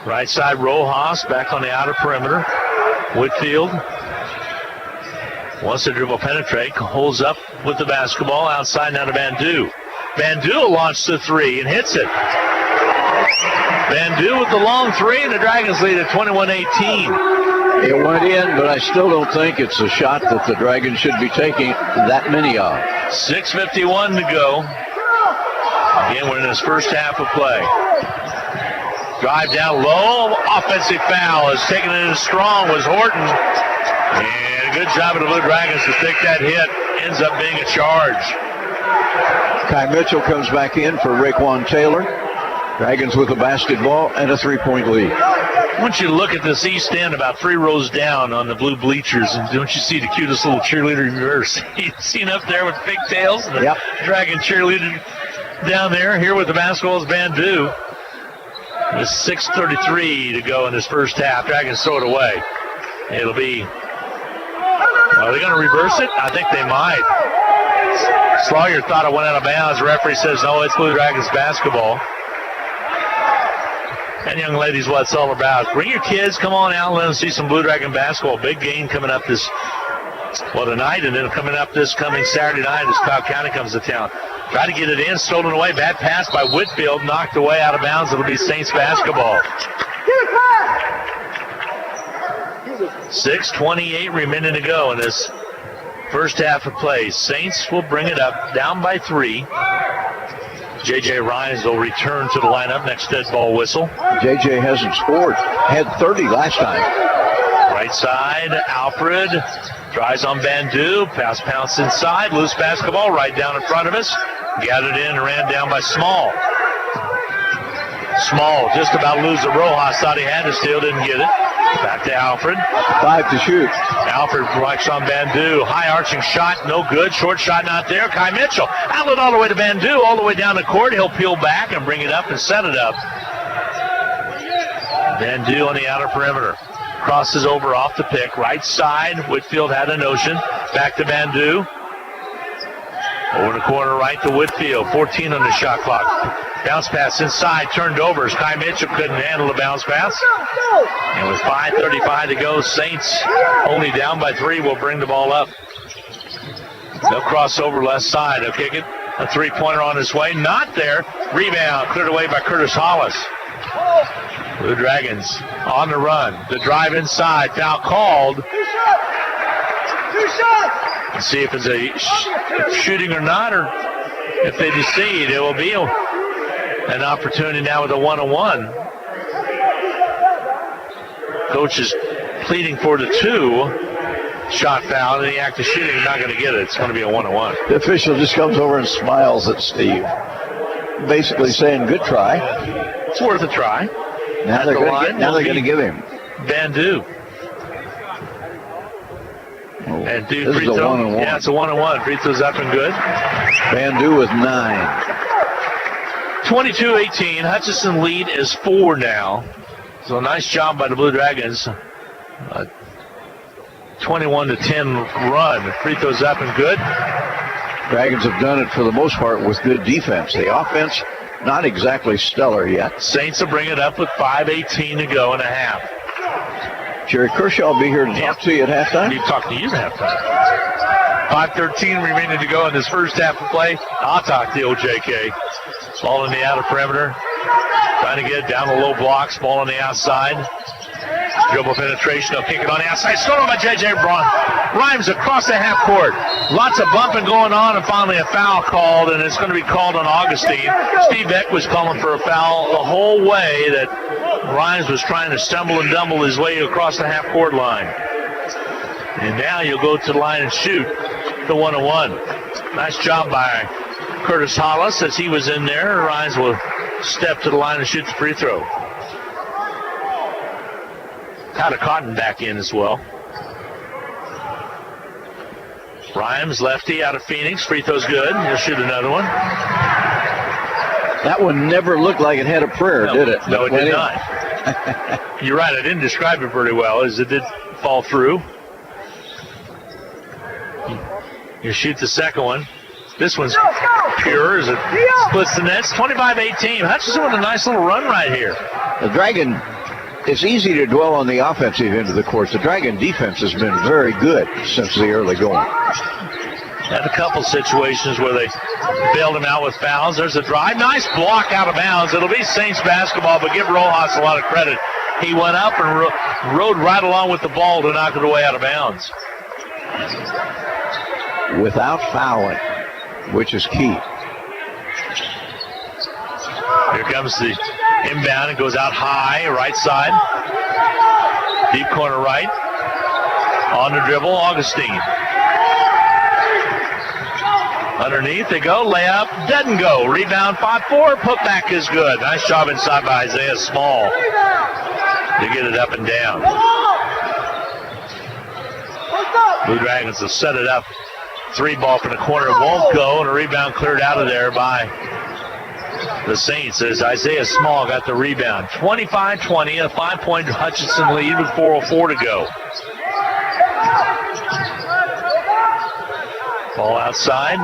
Right side, Rojas back on the outer perimeter. Whitfield wants to dribble penetrate. Holds up with the basketball. Outside now to Bandu. Bandu will launch the 3 and hits it. Bandu with the long 3, and the Dragons lead at 21-18. It went in, but I still don't think it's a shot that the Dragons should be taking that many of. 6:51 to go. Again, we're in this first half of play. Drive down low. Offensive foul is taken in strong was Horton. And a good job of the Blue Dragons to take that hit. Ends up being a charge. Kai Mitchell comes back in for Raekwon Taylor. Dragons with a basketball and a 3-point lead. Once you look at this east end about 3 rows down on the blue bleachers, and don't you see the cutest little cheerleader you've ever seen up there with pigtails? And the Dragon cheerleader down there. Here with the basketball is Bandu. With 6:33 to go in this first half. Dragons throw it away. It'll be, are they going to reverse it? I think they might. Sawyer thought it went out of bounds. The referee says, no, it's Blue Dragons basketball. And young ladies, what it's all about. Bring your kids, come on out and let them see some Blue Dragon basketball. Big game coming up tonight, and then coming up this coming Saturday night as Cobb County comes to town. Try to get it in, stolen away, bad pass by Whitfield, knocked away out of bounds. It'll be Saints basketball. 6:28 remaining to go in this first half of play. Saints will bring it up, down by 3. J.J. Rhines will return to the lineup next dead ball whistle. J.J. hasn't scored. Had 30 last time. Right side, Alfred tries on Bandu. Pass bounce inside. Loose basketball right down in front of us. Gathered in and ran down by Small. Small just about lose the Rojas. Thought he had to steal, didn't get it. Back to Alfred. 5 to shoot. Alfred works on Bandu. High arching shot, no good. Short shot not there. Kai Mitchell. Outlet all the way to Bandu, all the way down the court. He'll peel back and bring it up and set it up. Bandu on the outer perimeter. Crosses over off the pick. Right side. Whitfield had a notion. Back to Bandu. Over the corner right to Whitfield. 14 on the shot clock. Bounce pass inside, turned over as Kai Mitchell couldn't handle the bounce pass. And with 5:35 to go, Saints only down by 3 will bring the ball up. They'll cross over left side. They'll kick it. A 3-pointer on his way. Not there. Rebound cleared away by Curtis Hollis. Blue Dragons on the run. The drive inside. Foul called. Let's see if it's a shooting or not, or if they decede. It will be an opportunity now with a 1-on-1. Coach is pleading for the 2-shot foul, and the act of shooting is not going to get it. It's going to be a 1-on-1. The official just comes over and smiles at Steve, basically saying, good try. It's worth a try. Now they're going to give him. Bandu. And this is a 1-on-1. Yeah, it's a 1-on-1. Free throws up and good. Bandu with 9. 22-18. Hutchinson lead is 4 now. So a nice job by the Blue Dragons. 21-10 run. Free throws up and good. Dragons have done it for the most part with good defense. The offense, not exactly stellar yet. Saints will bring it up with 5:18 to go and a half. Jerry Kershaw will be here to talk to you at halftime. He'll talk to you at halftime. 5:13 remaining to go in this first half of play. I'll talk to the OJK. Ball in the outer perimeter. Trying to get it down the low blocks. Ball on the outside. Dribble penetration. They'll kick it on the outside. Stolen by J.J. Rhymes across the half court. Lots of bumping going on, and finally a foul called, and it's going to be called on Augustine. Steve Beck was calling for a foul the whole way that Rhymes was trying to stumble and dumble his way across the half court line. And now you'll go to the line and shoot the 1-on-1. Nice job by Curtis Hollis as he was in there. Rhymes will step to the line and shoot the free throw. Tyler Cotton back in as well. Rhymes, lefty out of Phoenix. Free throw's good. He'll shoot another one. That one never looked like it had a prayer, did it? No, it did not. You're right. I didn't describe it very well, as it did fall through. You shoot the second one. This one's pure as it splits the nets. 25-18. Hutchinson with a nice little run right here. The Dragon, it's easy to dwell on the offensive end of the court. The Dragon defense has been very good since the early going. Had a couple situations where they bailed him out with fouls. There's a drive. Nice block out of bounds. It'll be Saints basketball, but give Rojas a lot of credit. He went up and rode right along with the ball to knock it away out of bounds. Without fouling, which is key. Here comes the inbound. It goes out high, right side. Deep corner right. On the dribble, Augustine. Underneath they go. Layup doesn't go. Rebound 5-4. Putback is good. Nice job inside by Isaiah Small to get it up and down. Blue Dragons will set it up. 3-ball from the corner won't go, and a rebound cleared out of there by the Saints as Isaiah Small got the rebound. 25-20, a 5-point Hutchinson lead with 4:04 to go. Ball outside.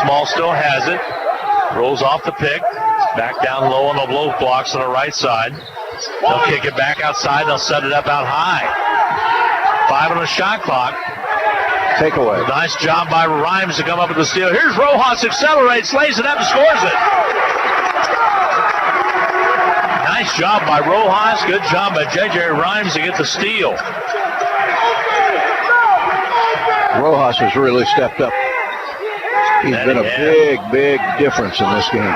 Small still has it. Rolls off the pick. Back down low on the low blocks on the right side. They'll kick it back outside. They'll set it up out high. 5 on the shot clock. Takeaway. Nice job by Rhymes to come up with the steal. Here's Rojas, accelerates, lays it up, and scores it. Nice job by Rojas. Good job by J.J. Rhymes to get the steal. Rojas has really stepped up. He's been a big difference in this game.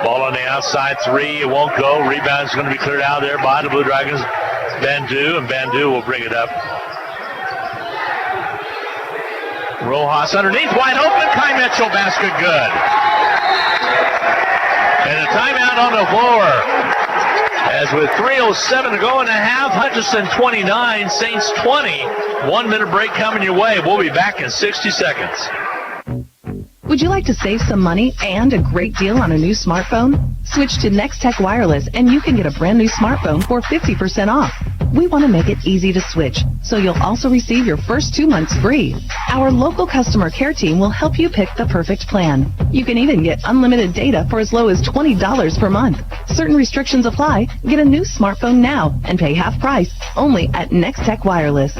Ball on the outside, 3. It won't go. Rebound's going to be cleared out there by the Blue Dragons. Bandu, and Bandu will bring it up. Rojas underneath, wide open. Kai Mitchell, basket good. And a timeout on the floor. As with 3:07 to go in a half, Hutchinson 29, Saints 20. 1 minute break coming your way. We'll be back in 60 seconds. Would you like to save some money and a great deal on a new smartphone? Switch to Next Tech Wireless and you can get a brand new smartphone for 50% off. We want to make it easy to switch, so you'll also receive your first 2 months free. Our local customer care team will help you pick the perfect plan. You can even get unlimited data for as low as $20 per month. Certain restrictions apply. Get a new smartphone now and pay half price only at Next Tech Wireless.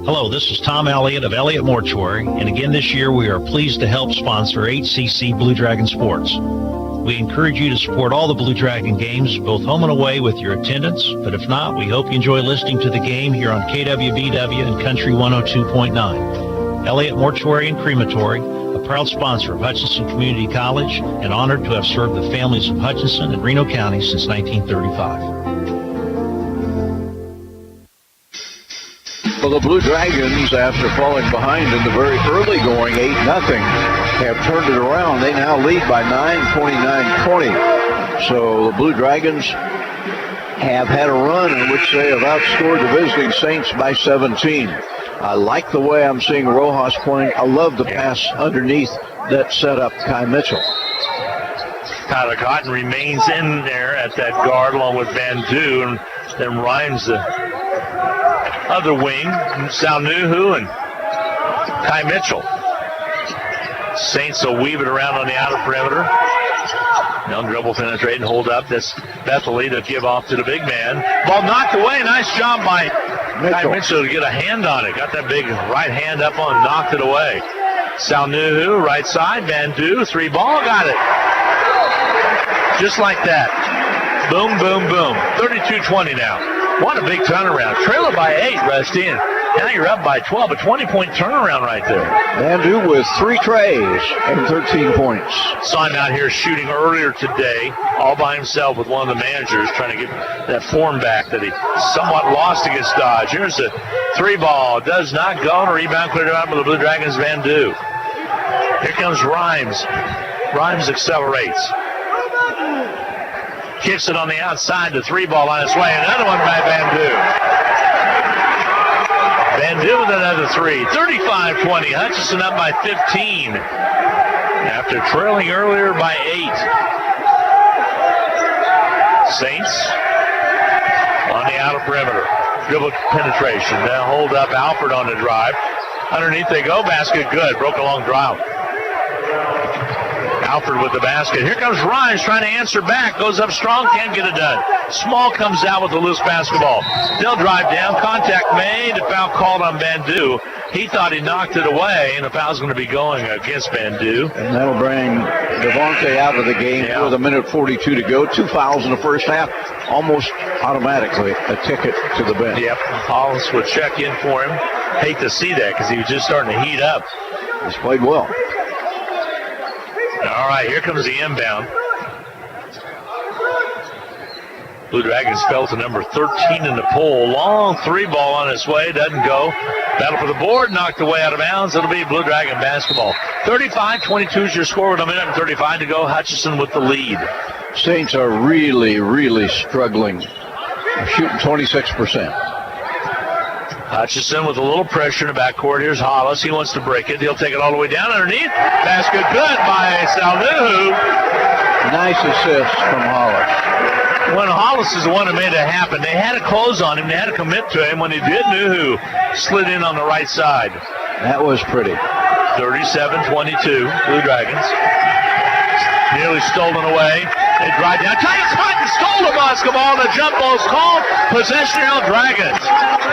Hello, this this is Tom Elliott of Elliott Mortuary, and again this year we are pleased to help sponsor HCC Blue Dragon Sports. We encourage you to support all the Blue Dragon games, both home and away, with your attendance, but if not, we hope you enjoy listening to the game here on KWBW and Country 102.9. Elliott Mortuary and Crematory, a proud sponsor of Hutchinson Community College, and honored to have served the families of Hutchinson and Reno County since 1935. Well, the Blue Dragons, after falling behind in the very early going 8-0, have turned it around. They now lead by 9, 29-20. So the Blue Dragons have had a run in which they have outscored the visiting Saints by 17. I like the way I'm seeing Rojas playing. I love the pass underneath that set up Kai Mitchell. Tyler Cotton remains in there at that guard along with Van Du, and then Rhymes the other wing, Saunuhu and Kai Mitchell. Saints will weave it around on the outer perimeter. Young dribble penetrate and hold up. That's Bethley to give off to the big man. Ball knocked away. Nice job by Kai Mitchell to get a hand on it. Got that big right hand up on, knocked it away. Saunuhu, right side. Van Du, three ball, got it. Just like that. Boom, boom, boom. 32-20 now. What a big turnaround. Trailer by 8, Rusty. Now you're up by 12. A 20-point turnaround right there. Van Du with 3 trays and 13 points. Saw him out here shooting earlier today, all by himself with one of the managers, trying to get that form back that he somewhat lost against Dodge. Here's the 3 ball. Does not go. And a rebound cleared out by the Blue Dragons, Van Du. Here comes Rhymes. Rhymes accelerates. Kicks it on the outside, the 3 ball on its way. Another one by Van Du. Van Du with another 3. 35-20. Hutchinson up by 15 after trailing earlier by 8. Saints on the outer perimeter. Dribble penetration. Now hold up Alford on the drive. Underneath they go. Basket good. Broke a long drought. Alford with the basket. Here comes Rhymes trying to answer back. Goes up strong, can't get it done. Small comes out with the loose basketball. They'll drive down. Contact made. A foul called on Van Du. He thought he knocked it away, and a foul's going to be going against Van Du. And that'll bring Devontae out of the game with 1:42 to go. 2 fouls in the first half. Almost automatically a ticket to the bench. Yep. Hollis would check in for him. Hate to see that because he was just starting to heat up. He's played well. All right, here comes the inbound. Blue Dragons fell to number 13 in the poll. Long 3 ball on its way, doesn't go. Battle for the board, knocked away out of bounds. It'll be Blue Dragon basketball. 35-22 is your score with 1:35 to go. Hutchinson with the lead. Saints are really, really struggling. They're shooting 26%. Hutchinson with a little pressure in the backcourt. Here's Hollis. He wants to break it. He'll take it all the way down underneath. Basket good by Saunuhu. Nice assist from Hollis. When Hollis is the one who made it happen, they had to close on him. They had to commit to him. When he did, Nuhu slid in on the right side. That was pretty. 37-22, Blue Dragons. Nearly stolen away. They drive down. Titus Hutton stole the basketball. The jump ball's called. Possession now Dragons.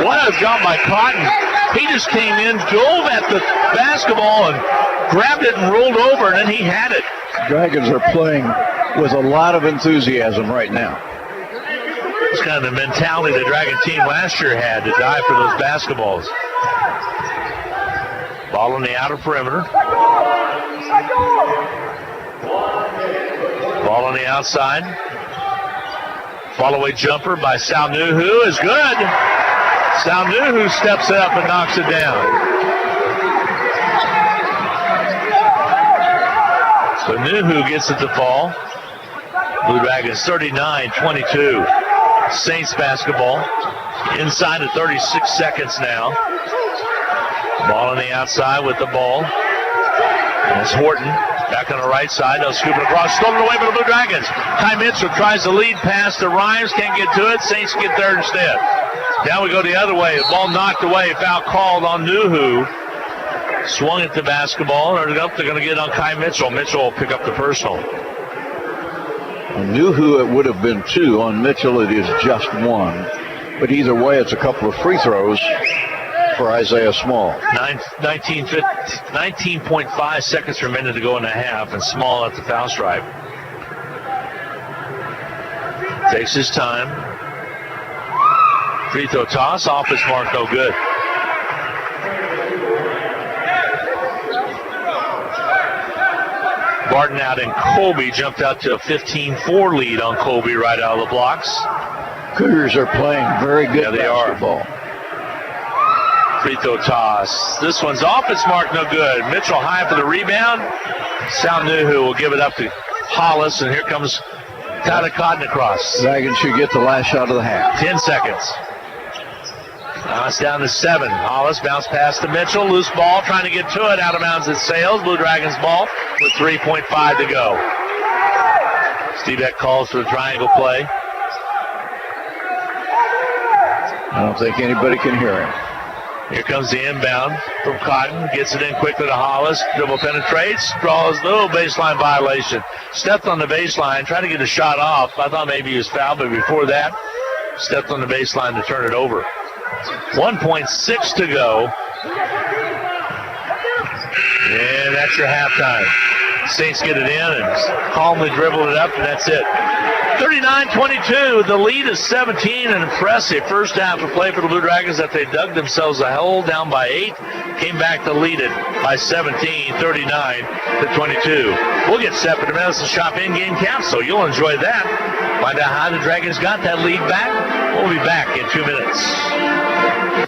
What a job by Cotton. He just came in, dove at the basketball, and grabbed it and rolled over, and then he had it. Dragons are playing with a lot of enthusiasm right now. It's kind of the mentality the Dragon team last year had to die for those basketballs. Ball on the outer perimeter. Ball on the outside. Follow-away jumper by Saunuhu is good. Saunuhu steps up and knocks it down. So Nuhu gets it to fall. Blue Dragons 39-22. Saints basketball. Inside of 36 seconds now. Ball on the outside with the ball. And it's Horton. Back on the right side. They'll scoop it across. Stolen away by the Blue Dragons. Kai Mitchell tries to lead pass to Rhymes. Can't get to it. Saints get there instead. Now we go the other way. The ball knocked away. Foul called on Nuhu. Swung at the basketball. They're going to get it on Kai Mitchell. Mitchell will pick up the personal. On Nuhu it would have been 2. On Mitchell it is just 1. But either way, it's a couple of free throws for Isaiah Small. 19.5 seconds per minute to go in the half, and Small at the foul stripe. Takes his time. Free throw toss, off his mark, no good. Barton out and Colby jumped out to a 15-4 lead on Colby right out of the blocks. Cougars are playing very good basketball. Free throw toss. This one's off its mark, no good. Mitchell high for the rebound. Sal Nuhu will give it up to Hollis, and here comes Tyler Cotton across. Dragons should get the last shot of the half. 10 seconds. Now it's down to 7. Hollis bounce pass to Mitchell. Loose ball, trying to get to it. Out of bounds it sails. Blue Dragons ball with 3.5 to go. Steve Eck calls for the triangle play. I don't think anybody can hear him. Here comes the inbound from Cotton. Gets it in quickly to Hollis. Dribble penetrates. Draws little baseline violation. Stepped on the baseline. Tried to get a shot off. I thought maybe he was fouled, but before that, stepped on the baseline to turn it over. 1.6 to go. And that's your halftime. Saints get it in and calmly dribble it up, and that's it. 39-22. The lead is 17. An impressive first half of play for the Blue Dragons that they dug themselves a hole down by 8. Came back to lead it by 17, 39-22. We'll get set for the Medicine Shop in-game capsule. You'll enjoy that. Find out how the Dragons got that lead back. We'll be back in 2 minutes.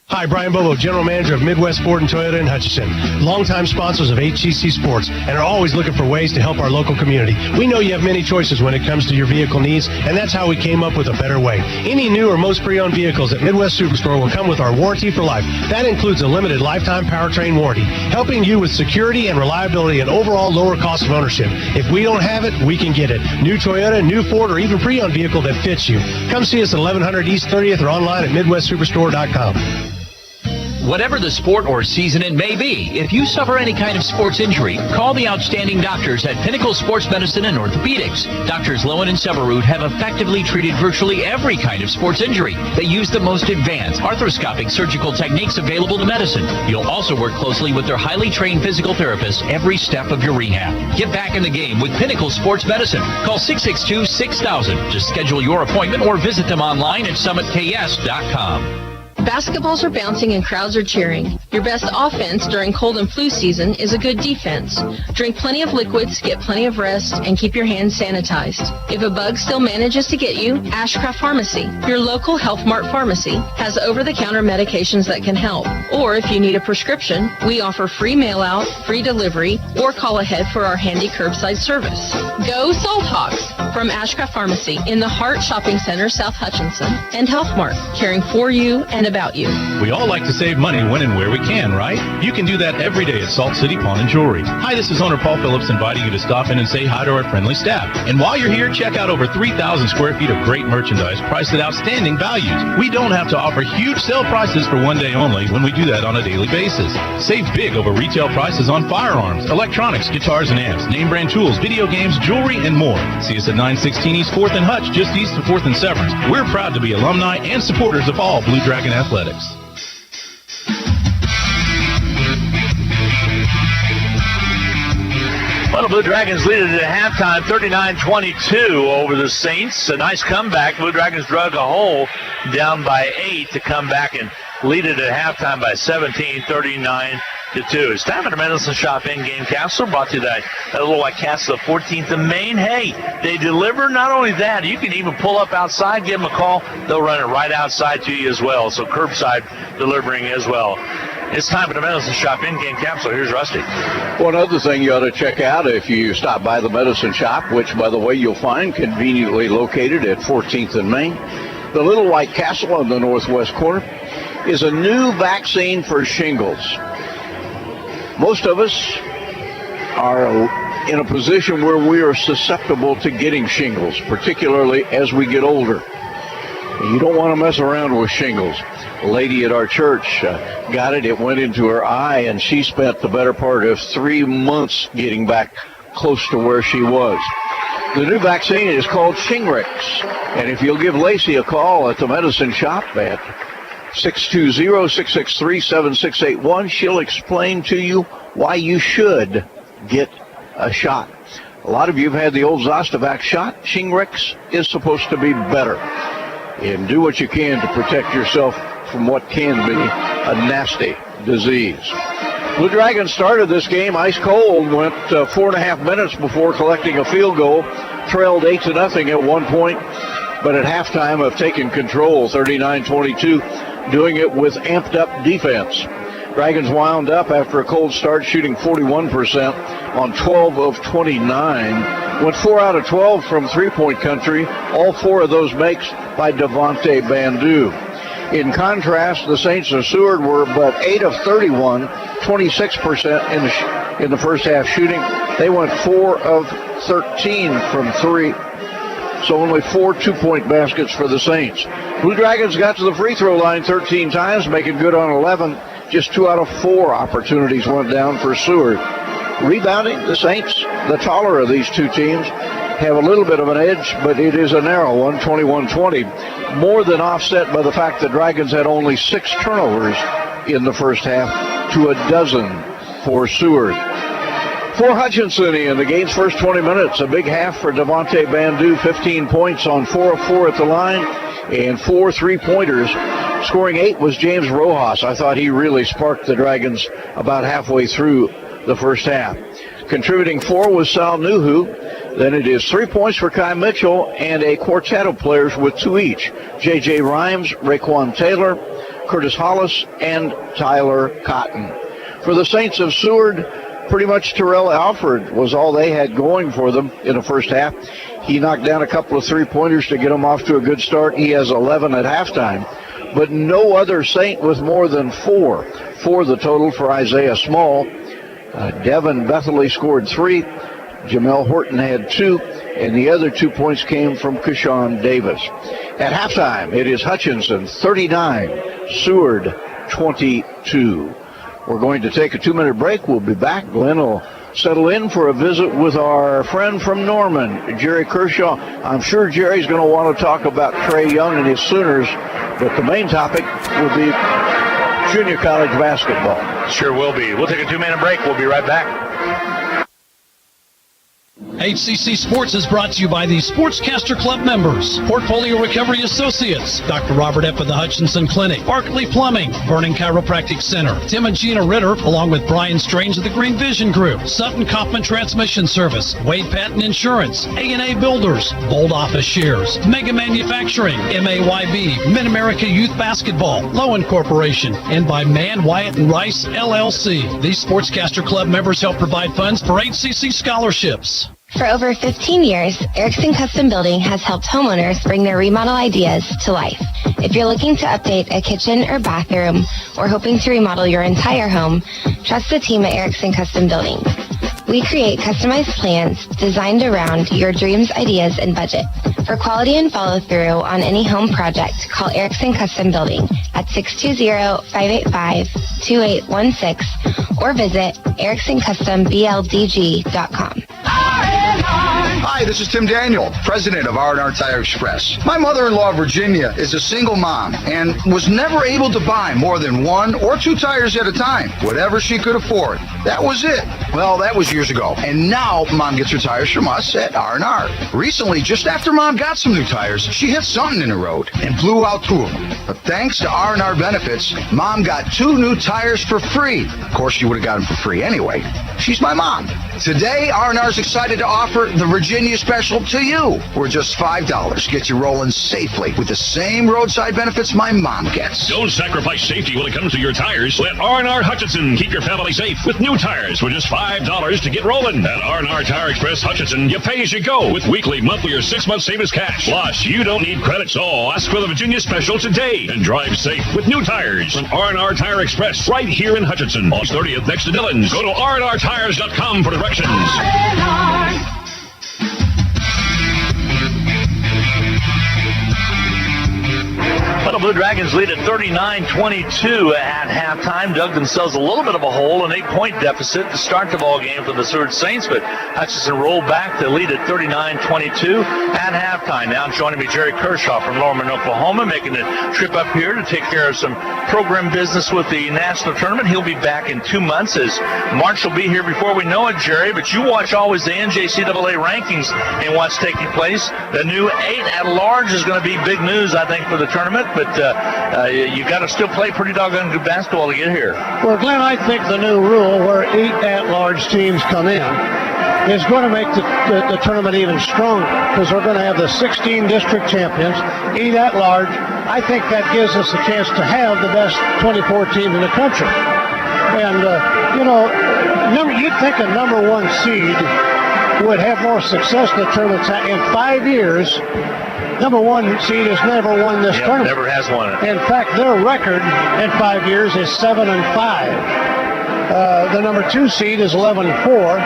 Hi, Brian Bobo, General Manager of Midwest Ford and Toyota in Hutchinson. Longtime sponsors of HCC Sports and are always looking for ways to help our local community. We know you have many choices when it comes to your vehicle needs, and that's how we came up with a better way. Any new or most pre-owned vehicles at Midwest Superstore will come with our warranty for life. That includes a limited lifetime powertrain warranty, helping you with security and reliability and overall lower cost of ownership. If we don't have it, we can get it. New Toyota, new Ford, or even pre-owned vehicle that fits you. Come see us at 1100 East 30th or online at MidwestSuperstore.com. Whatever the sport or season it may be, if you suffer any kind of sports injury, call the outstanding doctors at Pinnacle Sports Medicine and Orthopedics. Doctors Lowen and Severud have effectively treated virtually every kind of sports injury. They use the most advanced arthroscopic surgical techniques available to medicine. You'll also work closely with their highly trained physical therapists every step of your rehab. Get back in the game with Pinnacle Sports Medicine. Call 662-6000 to schedule your appointment or visit them online at summitks.com. Basketballs are bouncing and crowds are cheering. Your best offense during cold and flu season is a good defense. Drink plenty of liquids, get plenty of rest, and keep your hands sanitized. If a bug still manages to get you, Ashcraft Pharmacy, your local Health Mart pharmacy, has over-the-counter medications that can help. Or if you need a prescription, we offer free mail-out, free delivery, or call ahead for our handy curbside service. Go Salthawks from Ashcraft Pharmacy in the Hart Shopping Center, South Hutchinson, and Health Mart, caring for you and about you. We all like to save money when and where we can, right? You can do that every day at Salt City Pawn and Jewelry. Hi, this is owner Paul Phillips inviting you to stop in and say hi to our friendly staff. And while you're here, check out over 3,000 square feet of great merchandise priced at outstanding values. We don't have to offer huge sale prices for one day only when we do that on a daily basis. Save big over retail prices on firearms, electronics, guitars and amps, name brand tools, video games, jewelry, and more. See us at 916 East 4th and Hutch, just east of 4th and Severance. We're proud to be alumni and supporters of all Blue Dragon athletics. Well, the Blue Dragons lead it at halftime, 39-22 over the Saints. A nice comeback. Blue Dragons drug a hole down by 8 to come back and lead it at halftime by 17, 39-2. It's time for the Medicine Shop in-game capsule, brought to you by that little white castle of 14th and Main. Hey, they deliver. Not only that, you can even pull up outside, give them a call. They'll run it right outside to you as well. So curbside delivering as well. It's time for the Medicine Shop in-game capsule. Here's Rusty. One other thing you ought to check out if you stop by the Medicine Shop, which, by the way, you'll find conveniently located at 14th and Main. The Little White Castle on the northwest corner is a new vaccine for shingles. Most of us are in a position where we are susceptible to getting shingles, particularly as we get older. You don't want to mess around with shingles. A lady at our church got it. It went into her eye, and she spent the better part of 3 months getting back close to where she was. The new vaccine is called Shingrix, and if you'll give Lacey a call at the Medicine Shop at 620-663-7681. She'll explain to you why you should get a shot. A lot of you have had the old Zostavax shot. Shingrix is supposed to be better. And do what you can to protect yourself from what can be a nasty disease. Blue Dragons started this game ice cold, went 4.5 minutes before collecting a field goal, trailed 8-0 at one point, but at halftime have taken control, 39-22, doing it with amped up defense. Dragons wound up after a cold start, shooting 41% on 12 of 29. Went 4 out of 12 from three-point country, all 4 of those makes by Devontae Bandu. In contrast, the Saints of Seward were but 8 of 31, 26% in the first half shooting. They went 4 of 13 from 3. So only 4 2-point baskets for the Saints. Blue Dragons got to the free throw line 13 times, making good on 11. Just 2 out of 4 opportunities went down for Seward. Rebounding, the Saints, the taller of these two teams, have a little bit of an edge, but it is a narrow one, 21-20. More than offset by the fact the Dragons had only 6 turnovers in the first half to a dozen for Seward. For Hutchinson in the game's first 20 minutes, a big half for Devontae Bandu, 15 points on 4 of 4 at the line, and 4 3-pointers. Scoring 8 was James Rojas. I thought he really sparked the Dragons about halfway through the first half. Contributing 4 was Sal Nuhu. Then it is 3 points for Kai Mitchell and a quartet of players with 2 each. J.J. Rhymes, Raquan Taylor, Curtis Hollis, and Tyler Cotton. For the Saints of Seward, pretty much Terrell Alford was all they had going for them in the first half. He knocked down a couple of 3-pointers to get them off to a good start. He has 11 at halftime. But no other Saint with more than 4 for the total for Isaiah Small. Devin Bethley scored 3. Jamel Horton had 2, and the other 2 points came from Keshawn Davis. At halftime, it is Hutchinson 39, Seward 22. We're going to take a 2-minute break. We'll be back. Glenn will settle in for a visit with our friend from Norman, Jerry Kershaw. I'm sure Jerry's going to want to talk about Trey Young and his Sooners, but the main topic will be junior college basketball. Sure will be. We'll take a 2-minute break. We'll be right back. HCC Sports is brought to you by the Sportscaster Club members, Portfolio Recovery Associates, Dr. Robert F. of the Hutchinson Clinic, Barkley Plumbing, Vernon Chiropractic Center, Tim and Gina Ritter, along with Brian Strange of the Green Vision Group, Sutton Kaufman Transmission Service, Wade Patton Insurance, A&A Builders, Bold Office Shares, Mega Manufacturing, MAYB, Mid-America Youth Basketball, Lowen Corporation, and by Mann, Wyatt & Rice, LLC. These Sportscaster Club members help provide funds for HCC scholarships. For over 15 years, Erickson Custom Building has helped homeowners bring their remodel ideas to life. If you're looking to update a kitchen or bathroom or hoping to remodel your entire home, trust the team at Erickson Custom Building. We create customized plans designed around your dreams, ideas, and budget. For quality and follow-through on any home project, call Erickson Custom Building at 620-585-2816 or visit ericksoncustomBLDG.com. Hi, this is Tim Daniel, president of R&R Tire Express. My mother-in-law, Virginia, is a single mom and was never able to buy more than 1 or 2 tires at a time, whatever she could afford. That was it. Well, that was years ago. And now Mom gets her tires from us at R&R. Recently, just after Mom got some new tires, she hit something in the road and blew out 2 of them. But thanks to R&R benefits, Mom got 2 new tires for free. Of course, she would have got them for free anyway. She's my mom. Today, R&R is excited to offer the Virginia Special to you, where just $5 gets you rolling safely with the same roadside benefits my mom gets. Don't sacrifice safety when it comes to your tires. Let R&R Hutchinson keep your family safe with new tires for just $5 to get rolling. At R&R Tire Express Hutchinson, you pay as you go with weekly, monthly, or 6-month savings cash. Plus, you don't need credit, so ask for the Virginia Special today and drive safe with new tires from R&R Tire Express right here in Hutchinson. August 30th next to Dillon's. Go to rnrtires.com for directions. the Blue Dragons lead at 39-22 at halftime. Dug themselves a little bit of a hole, an 8-point deficit to start the ball game for the Seward Saints, but Hutchinson rolled back to lead at 39-22 at halftime. Now joining me, Jerry Kershaw from Lorman, Oklahoma, making a trip up here to take care of some program business with the national tournament. He'll be back in 2 months, as March will be here before we know it, Jerry. But you watch always the NJCAA rankings and what's taking place. The new 8 at-large is going to be big news, I think, for the tournament, but you got to still play pretty doggone good basketball to get here. Well, Glenn, I think the new rule where 8 at-large teams come in is going to make the tournament even stronger, because we're going to have the 16 district champions, 8 at-large. I think that gives us a chance to have the best 24 teams in the country. And, you'd think a number 1 seed would have more success in the tournament. In 5 years, number 1 seed has never won this tournament. Never has won it. In fact, their record in 5 years is 7-5. The number 2 seed is 11-4.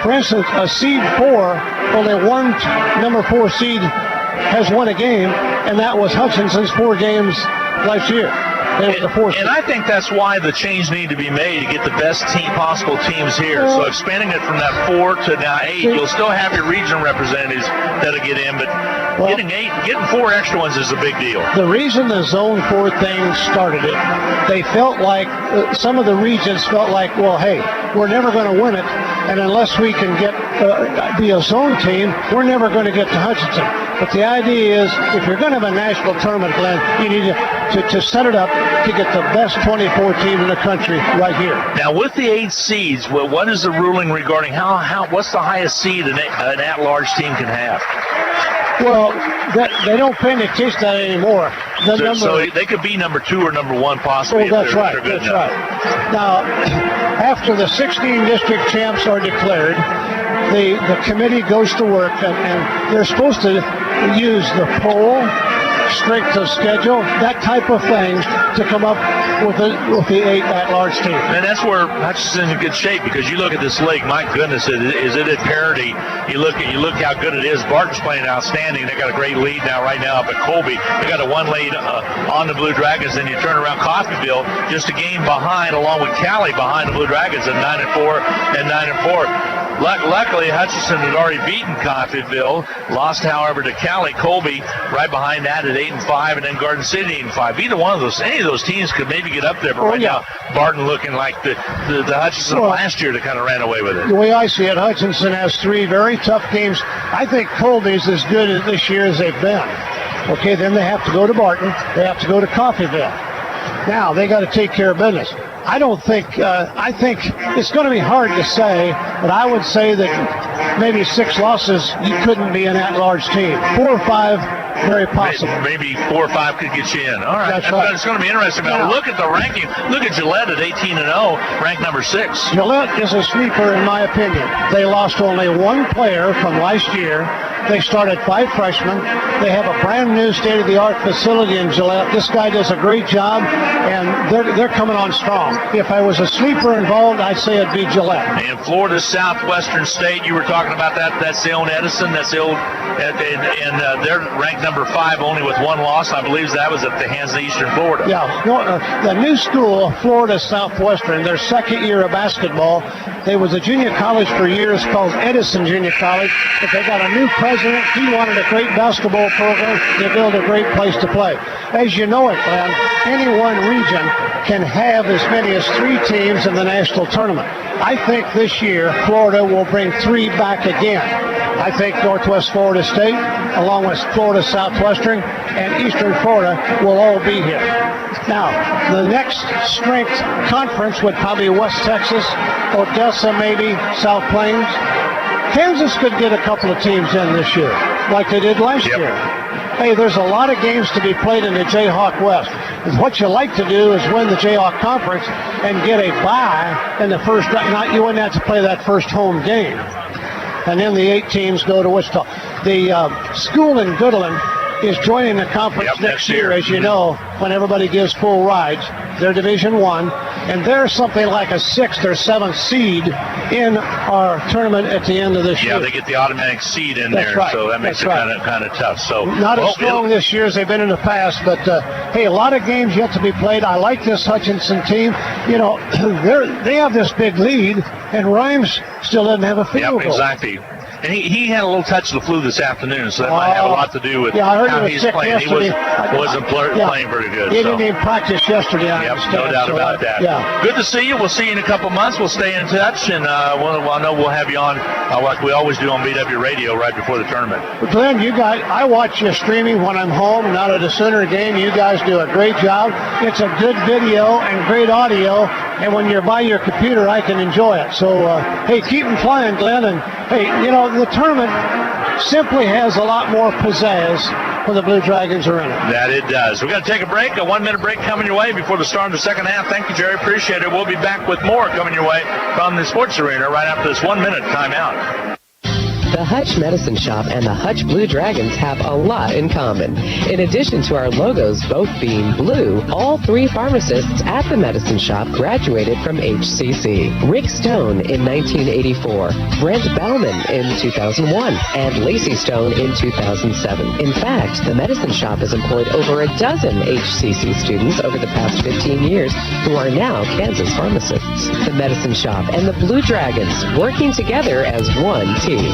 For instance, a seed 4, only one number 4 seed has won a game, and that was Hutchinson's 4 games last year. And I think that's why the change need to be made to get the best possible teams here. So expanding it from that 4 to now 8, you'll still have your region representatives that'll get in, but getting 4 extra ones is a big deal. The reason the Zone 4 thing started it, they felt like, some of the regions felt like, well, hey, we're never going to win it, and unless we can be a zone team, we're never going to get to Hutchinson. But the idea is, if you're going to have a national tournament, Glenn, you need to set it up to get the best 24 team in the country right here. Now, with the 8 seeds, what is the ruling regarding what's the highest seed an at-large team can have? Well, they don't pay any attention to that anymore. So they could be number 2 or number 1 possibly. Oh, that's right. That's right. Now, after the 16 district champs are declared, the committee goes to work, and they're supposed to use the poll, strength of schedule, that type of thing, to come up with the 8 at-large team. And that's where Hutchinson's in good shape, because you look at this league, my goodness, is it at parity? You look how good it is. Barton's playing outstanding. They got a great lead up at Colby. They got a 1 lead on the Blue Dragons. Then you turn around Coffeyville, just a game behind, along with Cali behind the Blue Dragons at 9-4 and 9-4. Luckily, Hutchinson had already beaten Coffeyville, lost, however, to Cali. Colby right behind that at 8-5, and then Garden City 8-5. Any of those teams could maybe get up there, but now Barton looking like the Hutchinson last year that kind of ran away with it. The way I see it, Hutchinson has 3 very tough games. I think Colby's as good this year as they've been. Okay, then they have to go to Barton. They have to go to Coffeyville. Now they got to take care of business. I think it's going to be hard to say, but I would say that maybe 6 losses, you couldn't be an at-large team. 4 or 5, very possible. Maybe 4 or 5 could get you in. All right. That's right. It's going to be interesting. Now, look at the ranking. Look at Gillette at 18-0, ranked number 6. Gillette is a sleeper, in my opinion. They lost only 1 player from last year. They started 5 freshmen. They have a brand new state-of-the-art facility in Gillette. This guy does a great job, and they're coming on strong. If I was a sleeper involved, I'd say it'd be Gillette. And Florida Southwestern State, you were talking about that. That's the old Edison. That's the old, and they're ranked number 5, only with 1 loss. I believe that was at the hands of Eastern Florida. Yeah, the new school, Florida Southwestern, their 2nd year of basketball. They was a junior college for years called Edison Junior College, but they got a new president. He wanted a great basketball program to build a great place to play. As you know it, Glenn, any one region can have as many as 3 teams in the national tournament. I think this year Florida will bring 3 back again. I think Northwest Florida State, along with Florida Southwestern and Eastern Florida, will all be here. Now, the next strength conference would probably be West Texas, Odessa maybe, South Plains. Kansas could get a couple of teams in this year, like they did last year. Hey, there's a lot of games to be played in the Jayhawk West. What you like to do is win the Jayhawk Conference and get a bye in the first round. You wouldn't have to play that first home game. And then the 8 teams go to Wichita. The school in Goodland is joining the conference next year, as you know, when everybody gives full rides. They're Division I, and they're something like a 6th or 7th seed in our tournament at the end of this year. Yeah, they get the automatic seed in there, so that makes it kind of tough. So not as strong this year as they've been in the past, but hey, a lot of games yet to be played. I like this Hutchinson team. You know, they have this big lead, and Rhymes still doesn't have a field goal. Exactly. And he had a little touch of the flu this afternoon, so that might have a lot to do with how he's playing. Yesterday. He wasn't playing very good. He didn't even practice yesterday. No doubt about that. Yeah. Good to see you. We'll see you in a couple months. We'll stay in touch, and I know we'll have you on like we always do on BW Radio right before the tournament. But Glenn, you guys, I watch you streaming when I'm home, not at a Sooner game. You guys do a great job. It's a good video and great audio, and when you're by your computer, I can enjoy it. So, hey, keep them flying, Glenn, and hey, you know, the tournament simply has a lot more pizzazz when the Blue Dragons are in it. That it does. We're going to take a break, a 1-minute break coming your way before the start of the second half. Thank you, Jerry. Appreciate it. We'll be back with more coming your way from the Sports Arena right after this 1-minute timeout. The Hutch Medicine Shop and the Hutch Blue Dragons have a lot in common. In addition to our logos both being blue, all 3 pharmacists at the Medicine Shop graduated from HCC. Rick Stone in 1984, Brent Bellman in 2001, and Lacey Stone in 2007. In fact, the Medicine Shop has employed over a dozen HCC students over the past 15 years who are now Kansas pharmacists. The Medicine Shop and the Blue Dragons working together as one team.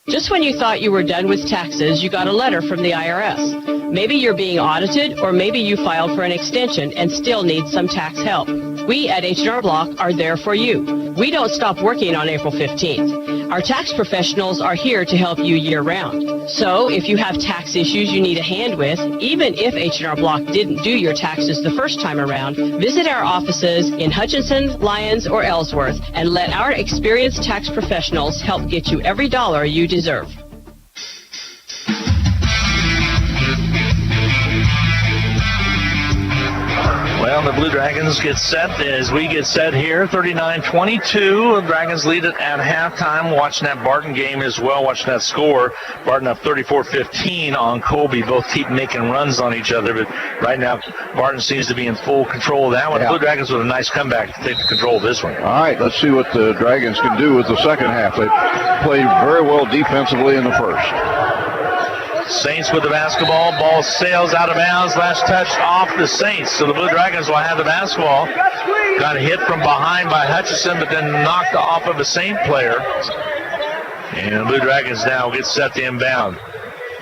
Just when you thought you were done with taxes, you got a letter from the IRS. Maybe you're being audited, or maybe you filed for an extension and still need some tax help. We at H&R Block are there for you. We don't stop working on April 15th. Our tax professionals are here to help you year-round. So if you have tax issues you need a hand with, even if H&R Block didn't do your taxes the first time around, visit our offices in Hutchinson, Lyons, or Ellsworth and let our experienced tax professionals help get you every dollar you deserve. Well, the Blue Dragons get set as we get set here. 39-22. The Dragons lead it at halftime. Watching that Barton game as well, watching that score. Barton up 34-15 on Colby. Both keep making runs on each other, but right now Barton seems to be in full control of that one. Blue Dragons with a nice comeback to take control of this one. All right, let's see what the Dragons can do with the second half. They played very well defensively in the first. Saints with the basketball. Ball sails out of bounds. Last touch off the Saints. So the Blue Dragons will have the basketball. Got hit from behind by Hutchinson, but then knocked off of a Saint player. And the Blue Dragons now get set to inbound.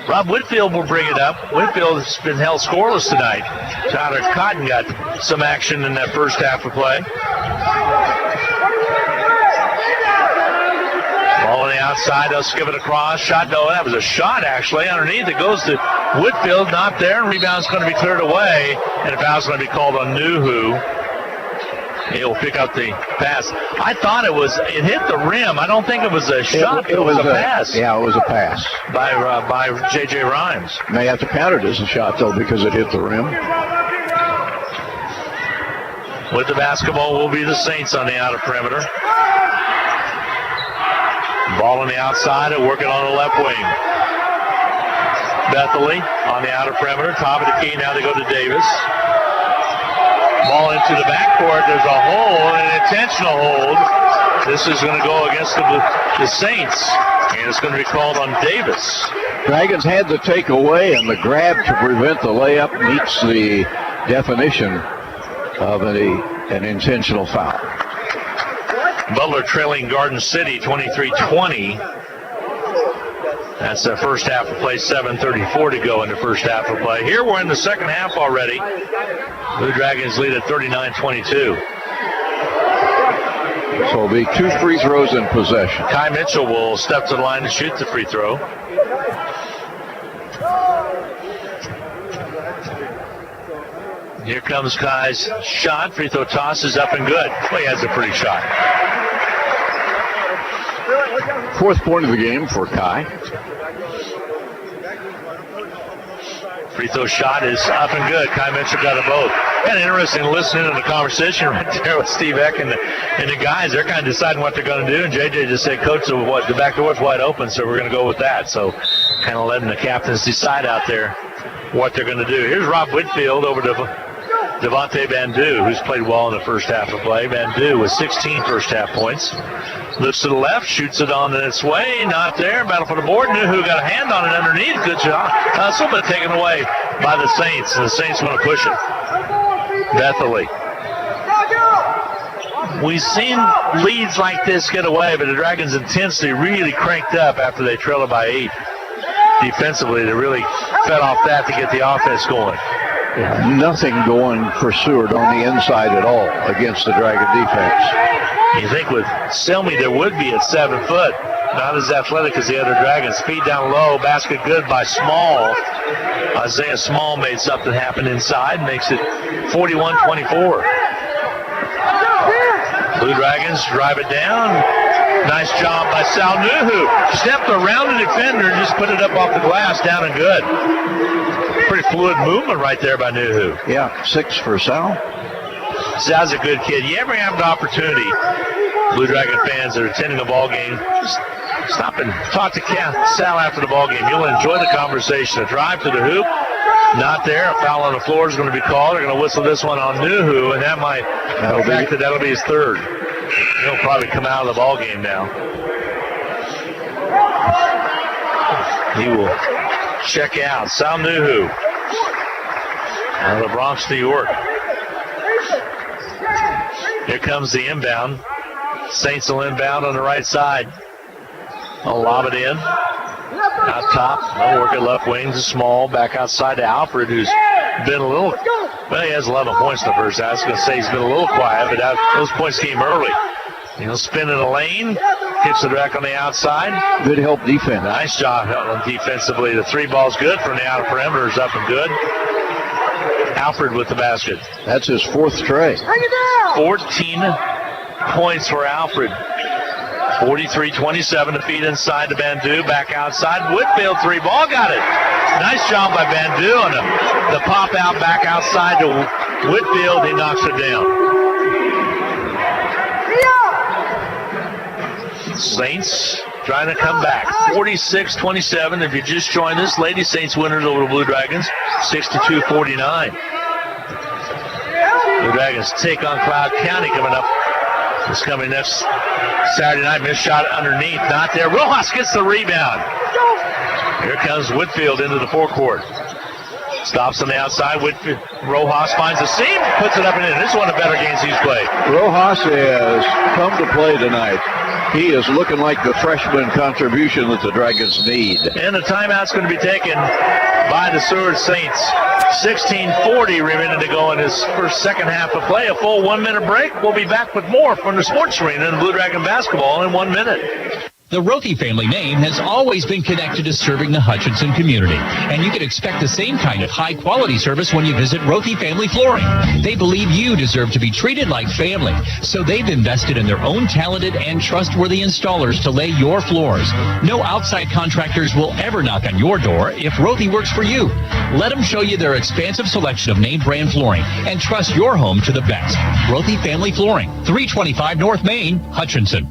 Rob Whitfield will bring it up. Whitfield has been held scoreless tonight. Tyler Cotton got some action in that first half of play. Ball on the outside, they'll skip it across. Shot, no, that was a shot actually. Underneath it goes to Whitfield, not there, and rebound's going to be cleared away, and a foul's going to be called on Nuhu. He'll pick up the pass. I thought it hit the rim. I don't think it was a shot. It was a pass. Yeah, it was a pass. By J.J. Rhymes. May have to count it as a shot, though, because it hit the rim. With the basketball will be the Saints on the outer perimeter. Ball on the outside and working on the left wing. Bethley on the outer perimeter. Top of the key. Now they go to Davis. Ball into the backcourt. There's a hold, an intentional hold. This is going to go against the Saints, and it's going to be called on Davis. Dragons had the takeaway, and the grab to prevent the layup meets the definition of an intentional foul. Butler trailing Garden City 23-20. That's the first half of play, 7:34 to go in the first half of play. Here we're in the second half already. Blue Dragons lead at 39-22. So it'll be 2 free throws in possession. Kai Mitchell will step to the line to shoot the free throw. Here comes Kai's shot. Free throw toss is up and good. Well, he has a pretty shot. 4th point of the game for Kai. Free throw shot is up and good. Kai Mitchell got them both. Kind of interesting listening to the conversation right there with Steve Eck and the guys. They're kind of deciding what they're going to do. And JJ just said, Coach, the back door's wide open, so we're going to go with that. So kind of letting the captains decide out there what they're going to do. Here's Rob Whitfield over to Devontae Bandu, who's played well in the first half of play. Bandu with 16 first half points. Lifts to the left, shoots it on its way, not there. Battle for the board. Nuhu got a hand on it underneath. Good job. Hustle, but taken away by the Saints. And the Saints want to push it. Bethely. We've seen leads like this get away, but the Dragons' intensity really cranked up after they trailed it by 8. Defensively, they really fed off that to get the offense going. Yeah, nothing going for Seward on the inside at all against the Dragon defense. You think with Selmy there would be at 7 foot. Not as athletic as the other Dragons. Feed down low, basket good by Small. Isaiah Small made something happen inside, makes it 41-24. Blue Dragons drive it down. Nice job by Sal Nuhu. Stepped around the defender and just put it up off the glass, down and good. Pretty fluid movement right there by Nuhu. Yeah, 6 for Sal. Sal's a good kid. You ever have an opportunity, Blue Dragon fans that are attending a ball game, just stop and talk to Sal after the ball game. You'll enjoy the conversation. A drive to the hoop, not there. A foul on the floor is going to be called. They're going to whistle this one on Nuhu, and that might affect it. That'll be his 3rd. He'll probably come out of the ball game now. He will check out. Sal Nuhu out of the Bronx, New York. Here comes the inbound. Saints will inbound on the right side. I'll lob it in. Out top. They'll work at left wing to Small. Back outside to Alfred, who's been a little, well, he has 11 points in the first half. I was going to say he's been a little quiet, but those points came early. He'll spin in the lane. Kicks it back on the outside. Good help defense. Nice job defensively. The 3 ball's good from the outer perimeter is up and good. Alfred with the basket. That's his 4th tray. 14 points for Alfred. 43-27 to feed inside to Bandu. Back outside. Whitfield 3 ball. Got it. Nice job by Bandu on the pop out back outside to Whitfield. He knocks it down. Saints trying to come back. 46-27. If you just joined us, Lady Saints winners over the Blue Dragons. 62-49. Blue Dragons take on Cloud County coming up. It's coming next Saturday night. Missed shot underneath. Not there. Rojas gets the rebound. Here comes Whitfield into the forecourt. Stops on the outside. Whitfield. Rojas finds a seam. Puts it up and in. This is one of the better games he's played. Rojas has come to play tonight. He is looking like the freshman contribution that the Dragons need. And the timeout's going to be taken by the Seward Saints. 16:40 remaining to go in this second half of play. A full 1-minute break. We'll be back with more from the sports arena and Blue Dragon basketball in 1 minute. The Rothy family name has always been connected to serving the Hutchinson community, and you can expect the same kind of high-quality service when you visit Rothy Family Flooring. They believe you deserve to be treated like family, so they've invested in their own talented and trustworthy installers to lay your floors. No outside contractors will ever knock on your door if Rothy works for you. Let them show you their expansive selection of name brand flooring and trust your home to the best. Rothy Family Flooring, 325 North Main, Hutchinson.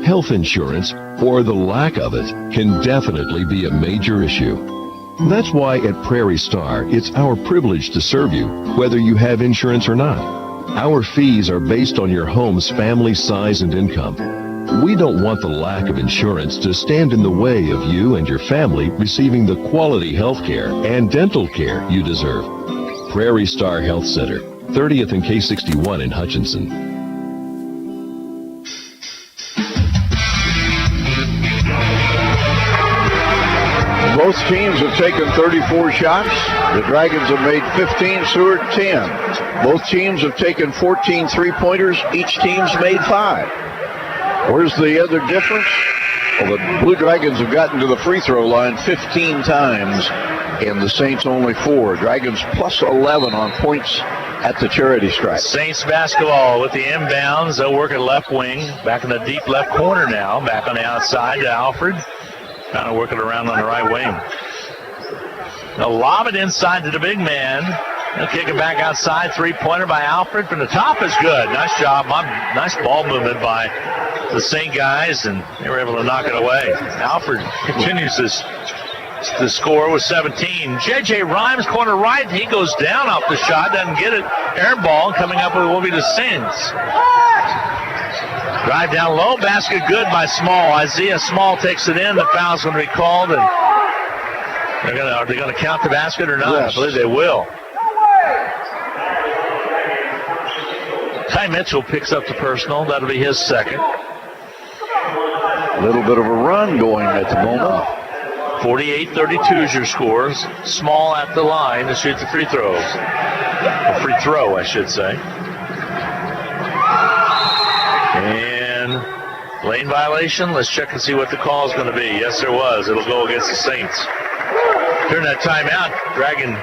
Health insurance, or the lack of it, can definitely be a major issue. That's why at Prairie Star, it's our privilege to serve you, whether you have insurance or not. Our fees are based on your home's family size and income. We don't want the lack of insurance to stand in the way of you and your family receiving the quality health care and dental care you deserve. Prairie Star Health Center, 30th and K61 in Hutchinson. Both teams have taken 34 shots. The Dragons have made 15, Seward 10. Both teams have taken 14 three-pointers. Each team's made 5. Where's the other difference? Well, the Blue Dragons have gotten to the free throw line 15 times, and the Saints only 4. Dragons plus 11 on points at the charity stripe. Saints basketball with the inbounds. They'll work at left wing. Back in the deep left corner now. Back on the outside to Alfred. Kind of working around on the right wing. They'll lob it inside to the big man. They'll kick it back outside. Three-pointer by Alfred from the top is good. Nice job. Nice ball movement by the St. guys, and they were able to knock it away. Alfred continues the score with 17. J.J. Rhymes, corner right. He goes down off the shot, doesn't get it. Air ball coming up with will be the Saints. Drive down low, basket good by Small. Isaiah Small takes it in. The foul's going to be called, and are they going to count the basket or not? Yes. I believe they will. Ty Mitchell picks up the personal. That'll be his second. A little bit of a run going at the moment. 48-32 is your scores. Small at the line to shoot the free throws. A free throw, I should say. And lane violation. Let's check and see what the call is going to be. Yes, there was. It'll go against the Saints. During that timeout, Dragon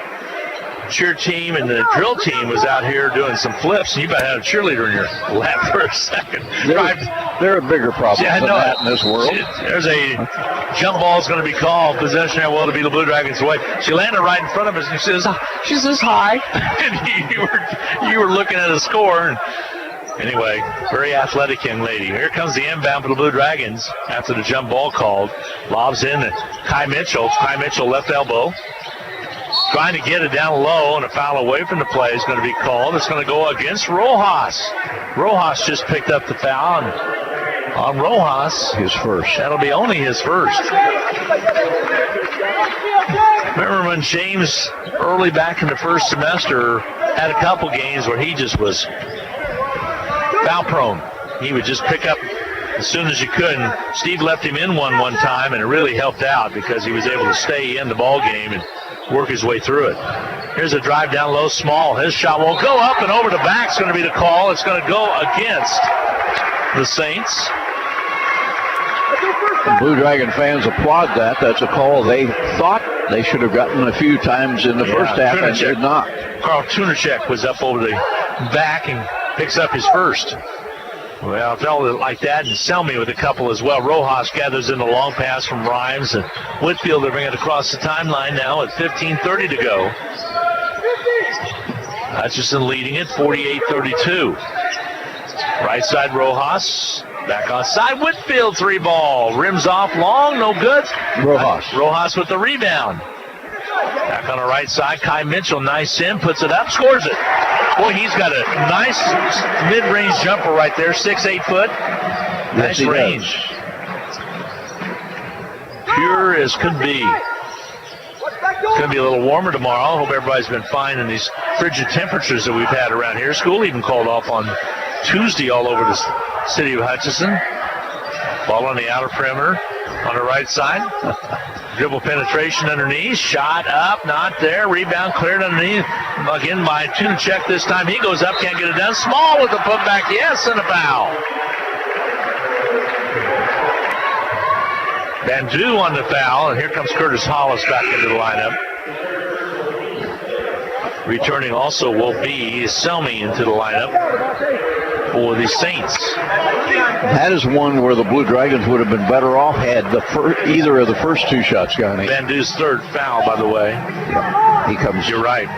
cheer team and the drill team was out here doing some flips, and you about had a cheerleader in your lap for a second. There are bigger problems than that in this world. There's a jump ball is going to be called. Possession at will to be the Blue Dragons' way. She landed right in front of us, and she says, "She's this high," and you were looking at a score. And anyway, very athletic young lady. Here comes the inbound for the Blue Dragons after the jump ball called. Lobs in to Kai Mitchell. Kai Mitchell left elbow. Trying to get it down low, and a foul away from the play is going to be called. It's going to go against Rojas. Rojas just picked up the foul on Rojas. His first. That'll be only his first. Remember when James, early back in the first semester, had a couple games where he just was foul prone. He would just pick up as soon as you could. And Steve left him in one time, and it really helped out because he was able to stay in the ball game and work his way through it. Here's a drive down low. Small. His shot will go up and over the back is going to be the call. It's going to go against the Saints. The Blue Dragon fans applaud that. That's a call they thought they should have gotten a few times in the first half and did not. Carl Tunacek was up over the back and picks up his first. Well, it felt like that, and Selmy with a couple as well. Rojas gathers in the long pass from Rhymes, and Whitfield will bring it across the timeline now at 15:30 to go. Hutchinson leading it, 48-32. Right side, Rojas. Back outside, Whitfield, three ball. Rims off long, no good. Rojas with the rebound. Back on the right side, Kai Mitchell, nice in, puts it up, scores it. Boy, he's got a nice mid-range jumper right there, 6'8" foot. Nice range. Pure as could be. It's going to be a little warmer tomorrow. I hope everybody's been fine in these frigid temperatures that we've had around here. School even called off on Tuesday all over the city of Hutchinson. Ball on the outer perimeter on the right side. Dribble penetration underneath. Shot up, not there. Rebound cleared underneath. Again by Tunacek this time. He goes up, can't get it done. Small with the putback, yes, and a foul. Bandu on the foul, and here comes Curtis Hollis back into the lineup. Returning also will be Selmy into the lineup for the Saints. That is one where the Blue Dragons would have been better off had either of the first two shots gone in. Bandu's third foul, by the way. Yeah, he comes. You're right.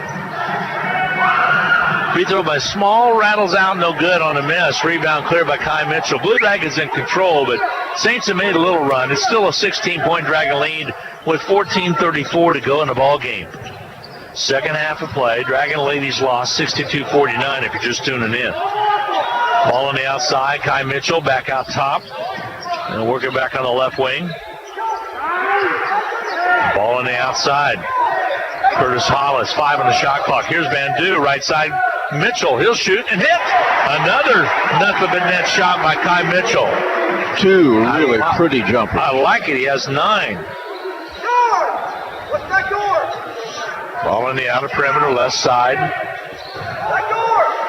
Free throw by Small, rattles out, no good on a miss. Rebound cleared by Kai Mitchell. Blue Dragons in control, but Saints have made a little run. It's still a 16-point Dragon lead with 14:34 to go in the ball game. Second half of play. Dragon ladies lost 62-49 if you're just tuning in. Ball on the outside. Kai Mitchell back out top. And working back on the left wing. Ball on the outside. Curtis Hollis, 5 on the shot clock. Here's Bandu, right side. Mitchell, he'll shoot and hit. Another nothing but net shot by Kai Mitchell. Two really pretty jumpers. I like it. He has 9. Ball on the outer perimeter, left side.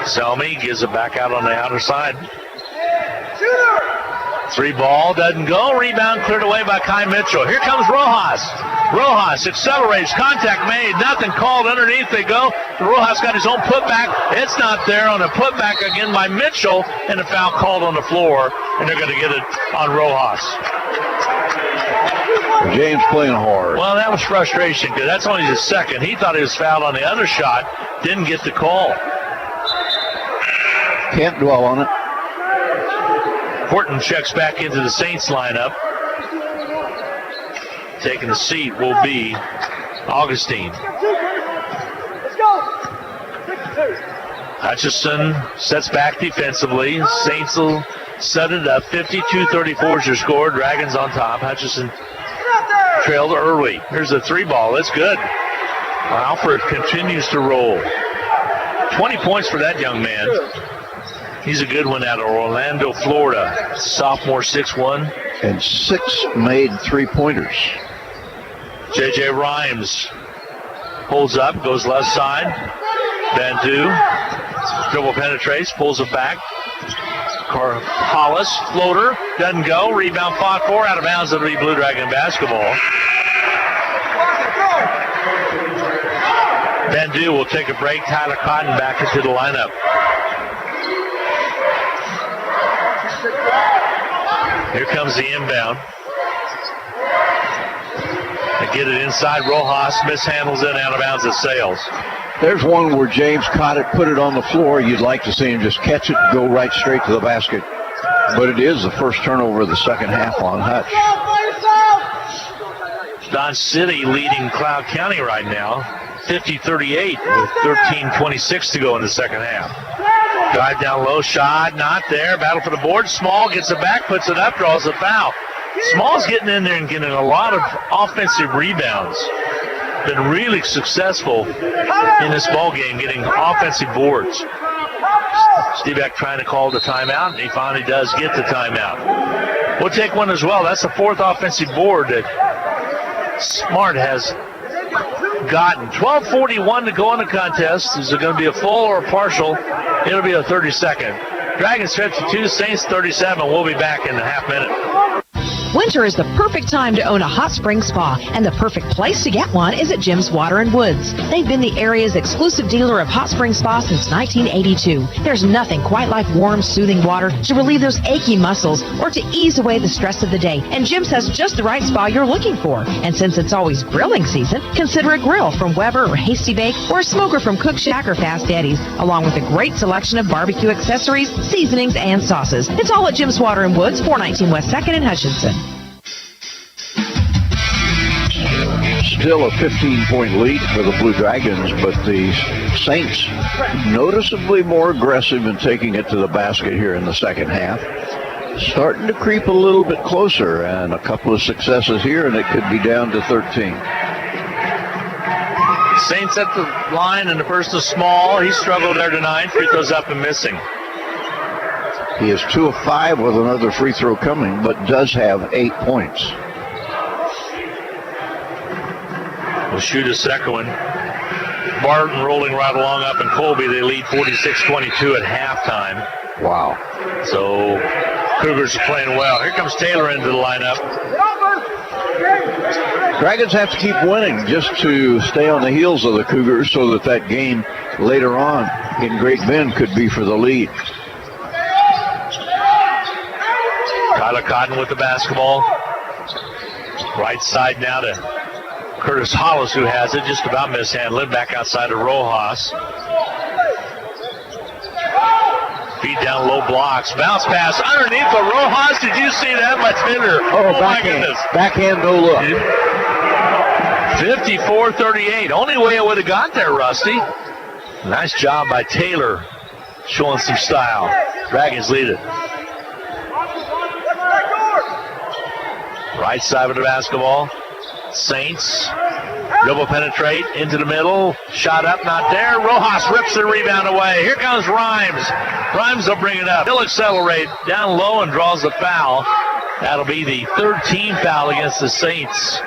Selmy gives it back out on the outer side. Three ball, doesn't go. Rebound cleared away by Kai Mitchell. Here comes Rojas. Rojas accelerates, contact made, nothing called. Underneath they go. Rojas got his own putback. It's not there on a putback again by Mitchell, and a foul called on the floor, and they're going to get it on Rojas. James playing hard. Well, that was frustration because that's only his second. He thought he was fouled on the other shot, didn't get the call. Can't dwell on it. Horton checks back into the Saints lineup. Taking the seat will be Augustine. Hutchinson sets back defensively. Saints will set it up. 52-34 is your score. Dragons on top. Hutchinson trailed early. Here's a 3-ball. That's good. Alfred continues to roll. 20 points for that young man. He's a good one out of Orlando, Florida. Sophomore, 6'1". And 6 made 3-pointers. J.J. Rhymes holds up, goes left side. Bandu dribble penetrates, pulls it back. Hollis, floater, doesn't go. Rebound fought for, out of bounds. It'll be Blue Dragon basketball. Bandu will take a break. Tyler Cotton back into the lineup. Here comes the inbound. They get it inside. Rojas mishandles it, out of bounds at Sales. There's one where James caught it, put it on the floor. You'd like to see him just catch it and go right straight to the basket. But it is the first turnover of the second half on Hutch. Dodge City leading Cloud County right now, 50-38 with 13:26 to go in the second half. Drive down low, shot, not there. Battle for the board. Small gets it back, puts it up, draws a foul. Small's getting in there and getting a lot of offensive rebounds. Been really successful in this ball game, getting offensive boards. Stebeck trying to call the timeout, and he finally does get the timeout. We'll take one as well. That's the 4th offensive board that Smart has gotten. 12:41 to go in the contest. Is it going to be a full or a partial? It'll be a 30-second. Dragons 52, Saints 37. We'll be back in a half minute. Winter is the perfect time to own a hot spring spa, and the perfect place to get one is at Jim's Water and Woods. They've been the area's exclusive dealer of hot spring spas since 1982. There's nothing quite like warm, soothing water to relieve those achy muscles or to ease away the stress of the day. And Jim's has just the right spa you're looking for. And since it's always grilling season, consider a grill from Weber or Hasty Bake, or a smoker from Cook Shack or Fast Eddie's, along with a great selection of barbecue accessories, seasonings, and sauces. It's all at Jim's Water and Woods, 419 West 2nd in Hutchinson. Still a 15-point lead for the Blue Dragons, but the Saints noticeably more aggressive in taking it to the basket here in the second half. Starting to creep a little bit closer, and a couple of successes here, and it could be down to 13. Saints at the line, and the first is Small. He struggled there tonight. Free throws up and missing. He is 2 of 5 with another free throw coming, but does have 8 points. Will shoot a second one. Barton rolling right along up in Colby. They lead 46-22 at halftime. Wow. So Cougars are playing well. Here comes Taylor into the lineup. Dragons have to keep winning just to stay on the heels of the Cougars so that that game later on in Great Bend could be for the lead. Tyler Cotton with the basketball. Right side now to Curtis Hollis, who has it, just about mishandled. Back outside to Rojas. Feet down low, blocks. Bounce pass underneath the Rojas. Did you see that? My Tinder. Oh, my goodness. Backhand, no look. 54-38. Only way I would have got there, Rusty. Nice job by Taylor, showing some style. Dragons lead it. Right side of the basketball. Saints double penetrate into the middle. Shot up, not there. Rojas rips the rebound away. Here comes Rhymes. Rhymes will bring it up. He'll accelerate down low and draws the foul. That'll be the 13th foul against the Saints.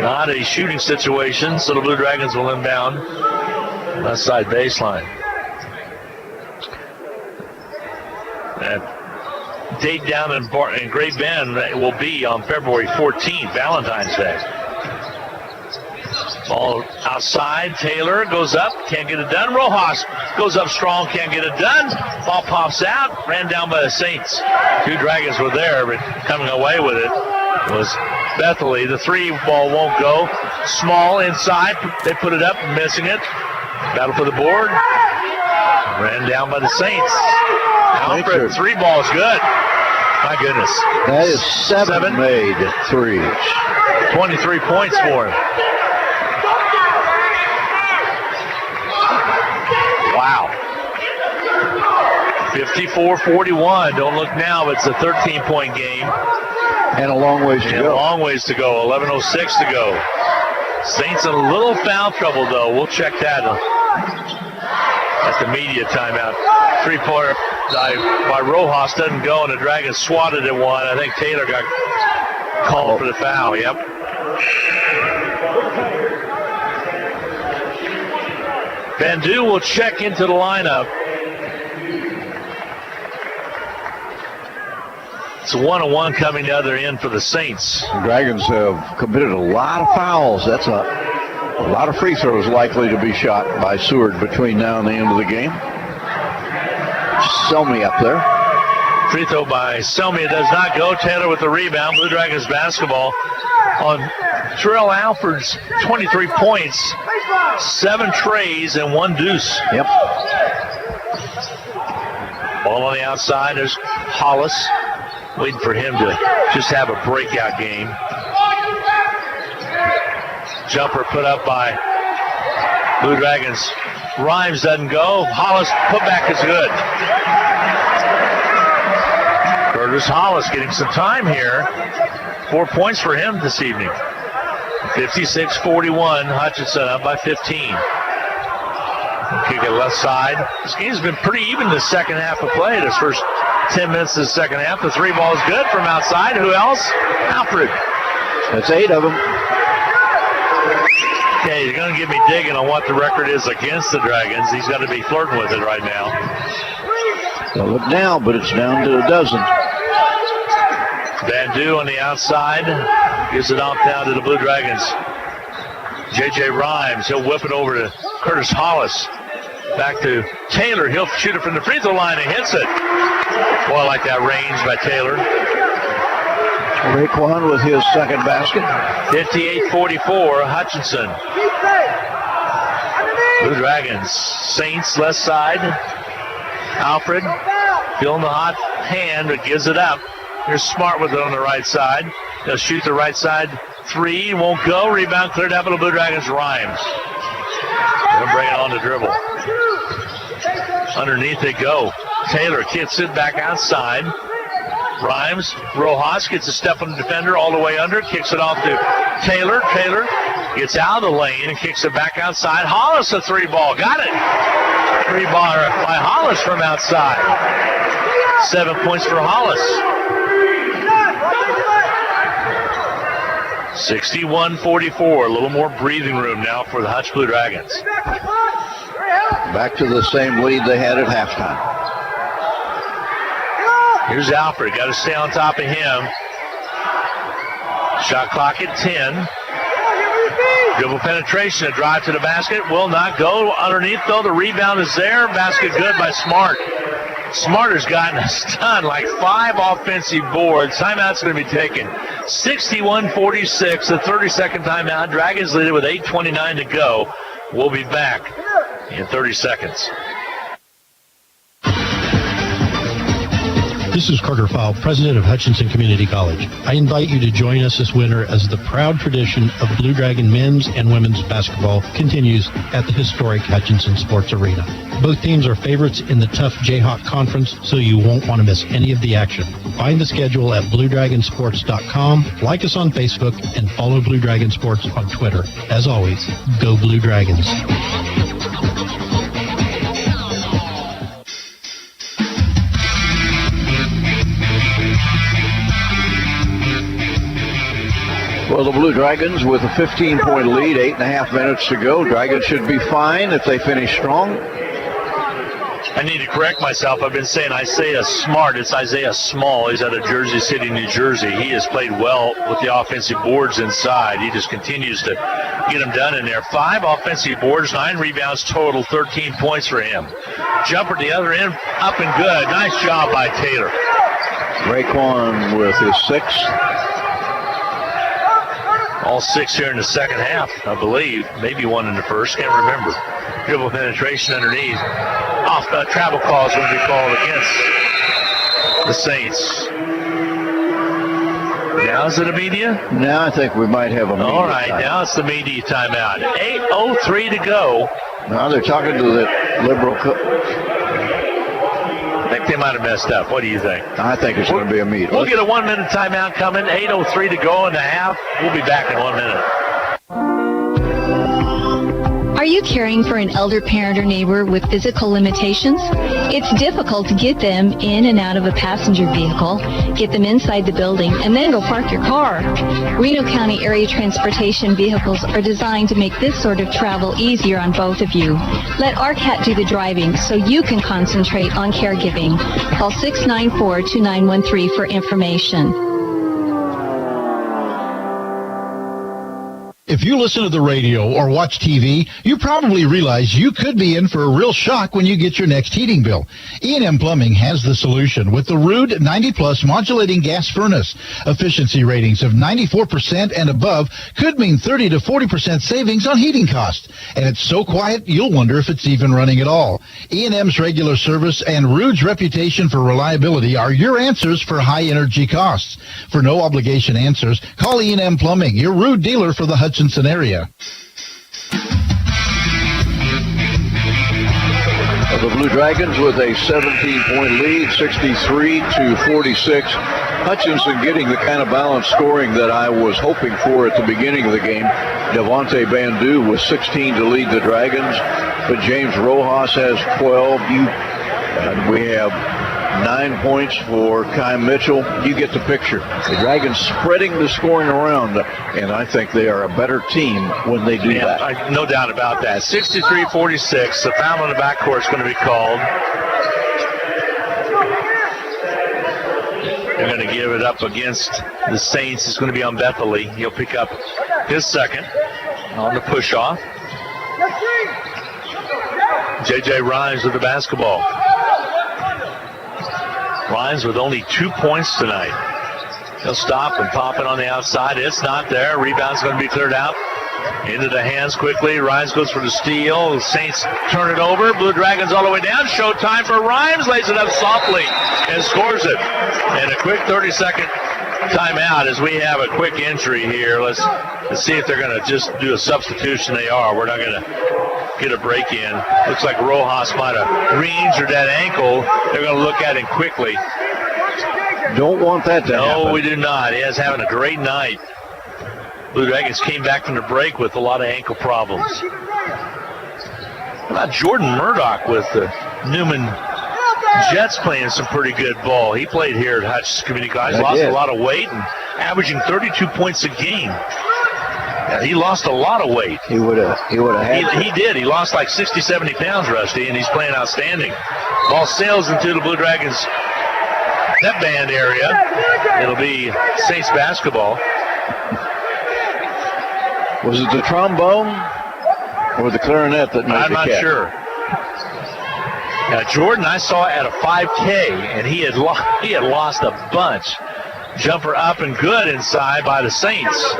Not a shooting situation, so the Blue Dragons will inbound left side baseline. That date down in Great Bend will be on February 14th, Valentine's Day. Ball outside. Taylor goes up, can't get it done. Rojas goes up strong, can't get it done. Ball pops out, ran down by the Saints. 2 Dragons were there, but coming away with it was Bethely. The 3 ball won't go. Small inside, they put it up, missing it. Battle for the board. Ran down by the Saints. Alfred, 3 balls good. My goodness. That is 7 made threes. 23 points for him. Wow. 54-41. Don't look now, but it's a 13-point game. And a long ways to go. A long ways to go. 11:06 to go. Saints in a little foul trouble, though. We'll check that at the media timeout. 3-pointer by Rojas doesn't go, and the Dragons swatted at one. I think Taylor got called for the foul. Yep. Van Du will check into the lineup. It's a 1-on-1 coming the other end for the Saints. The Dragons have committed a lot of fouls. That's a lot of free throws likely to be shot by Seward between now and the end of the game. Selmy up there. Free throw by Selmy does not go. Taylor with the rebound. Blue Dragons basketball on Terrell Alford's 23 points, 7 trays, and 1 deuce. Yep. Ball on the outside. There's Hollis. Waiting for him to just have a breakout game. Jumper put up by Blue Dragons. Rhymes doesn't go. Hollis putback is good. Curtis Hollis getting some time here. 4 points for him this evening. 56-41. Hutchinson up by 15. Kick it left side. This game's been pretty even the second half of play. This first 10 minutes of the second half. The 3 ball is good from outside. Who else? Alfred. That's 8 of them. Okay, he's going to get me digging on what the record is against the Dragons. He's got to be flirting with it right now. Don't look now, but it's down to a dozen. Van Du on the outside. Gives it off down to the Blue Dragons. J.J. Rhymes. He'll whip it over to Curtis Hollis. Back to Taylor. He'll shoot it from the free throw line and hits it. Boy, I like that range by Taylor. Raekwon with his second basket. 58-44, Hutchinson. Blue Dragons. Saints left side. Alfred feeling the hot hand, but gives it up. Here's Smart with it on the right side. He'll shoot the right side 3. Won't go. Rebound cleared out by the Blue Dragons. Rhymes. They'll bring it on the dribble. Underneath they go. Taylor kicks it back outside. Rhymes. Rojas gets a step on the defender all the way under. Kicks it off to Taylor. Taylor gets out of the lane and kicks it back outside. Hollis a 3 ball. Got it. 3 ball by Hollis from outside. 7 points for Hollis. 61-44. A little more breathing room now for the Hutch Blue Dragons. Back to the same lead they had at halftime. Here's Alfred. Got to stay on top of him. Shot clock at 10. Dribble penetration. A drive to the basket. Will not go. Underneath, though, the rebound is there. Basket good by Smart. Smart has gotten a stun, like 5 offensive boards. Timeout's going to be taken. 61-46, the 30-second timeout. Dragons lead it with 8:29 to go. We'll be back in 30 seconds. This is Carter Fowle, president of Hutchinson Community College. I invite you to join us this winter as the proud tradition of Blue Dragon men's and women's basketball continues at the historic Hutchinson Sports Arena. Both teams are favorites in the tough Jayhawk Conference, so you won't want to miss any of the action. Find the schedule at BlueDragonSports.com, like us on Facebook, and follow Blue Dragon Sports on Twitter. As always, go Blue Dragons. Well, the Blue Dragons with a 15-point lead, 8.5 minutes to go. Dragons should be fine if they finish strong. I need to correct myself. I've been saying Isaiah Smart. It's Isaiah Small. He's out of Jersey City, New Jersey. He has played well with the offensive boards inside. He just continues to get them done in there. 5 offensive boards, 9 rebounds total, 13 points for him. Jumper at the other end, up and good. Nice job by Taylor. Raekwon with his 6th. All 6 here in the second half, I believe. Maybe 1 in the first, can't remember. Dribble penetration underneath. Off travel call is going to be called against the Saints. Now is it a media? Now I think we might have a media. All right, now it's the media timeout. 8:03 to go. Now they're talking to the Liberal. I think they might have messed up. What do you think? I think it's going to be a media. We'll get a 1-minute timeout coming. 8:03 to go in the half. We'll be back in 1 minute. Are you caring for an elder parent or neighbor with physical limitations? It's difficult to get them in and out of a passenger vehicle, get them inside the building, and then go park your car. Reno County area transportation vehicles are designed to make this sort of travel easier on both of you. Let RCAT do the driving so you can concentrate on caregiving. Call 694-2913 for information. If you listen to the radio or watch TV, you probably realize you could be in for a real shock when you get your next heating bill. E&M Plumbing has the solution with the Rude 90-plus modulating gas furnace. Efficiency ratings of 94% and above could mean 30 to 40% savings on heating costs. And it's so quiet, you'll wonder if it's even running at all. E&M's regular service and Rude's reputation for reliability are your answers for high energy costs. For no obligation answers, call E&M Plumbing, your Rude dealer for the Hutchinson area. The Blue Dragons with a 17-point lead, 63-46. Hutchinson getting the kind of balanced scoring that I was hoping for at the beginning of the game. Devontae Bandu with 16 to lead the Dragons, but James Rojas has 12. And we have 9 points for Kai Mitchell. You get the picture. The Dragons spreading the scoring around, and I think they are a better team when they do that. No doubt about that. 63-46. The foul in the backcourt is going to be called. They're going to give it up against the Saints. It's going to be on Bethely. He'll pick up his second on the push-off. J.J. Rhymes with the basketball. Rhymes with only 2 points tonight. He'll stop and pop it on the outside. It's not there. Rebound's going to be cleared out. Into the hands quickly. Rhymes goes for the steal. The Saints turn it over. Blue Dragons all the way down. Showtime for Rhymes. Lays it up softly and scores it. And a quick 30-second timeout as we have a quick injury here. Let's see if they're going to just do a substitution. They are. We're not going to get a break in. Looks like Rojas might have re-injured that ankle. They're going to look at him quickly. Don't want that to happen. No, we do not. He is having a great night. Blue Dragons came back from the break with a lot of ankle problems. How about Jordan Murdoch with the Newman Jets playing some pretty good ball. He played here at Hutchinson Community College. Lost a lot of weight and averaging 32 points a game. He lost a lot of weight. He would have had He did. He lost like 60, 70 pounds, Rusty, and he's playing outstanding. Ball sails into the Blue Dragons netband area. It'll be Saints basketball. Was it the trombone or the clarinet that made I'm the not catch? sure. Now, Jordan, I saw at a 5K, and he had lost a bunch. Jumper up and good inside by the Saints.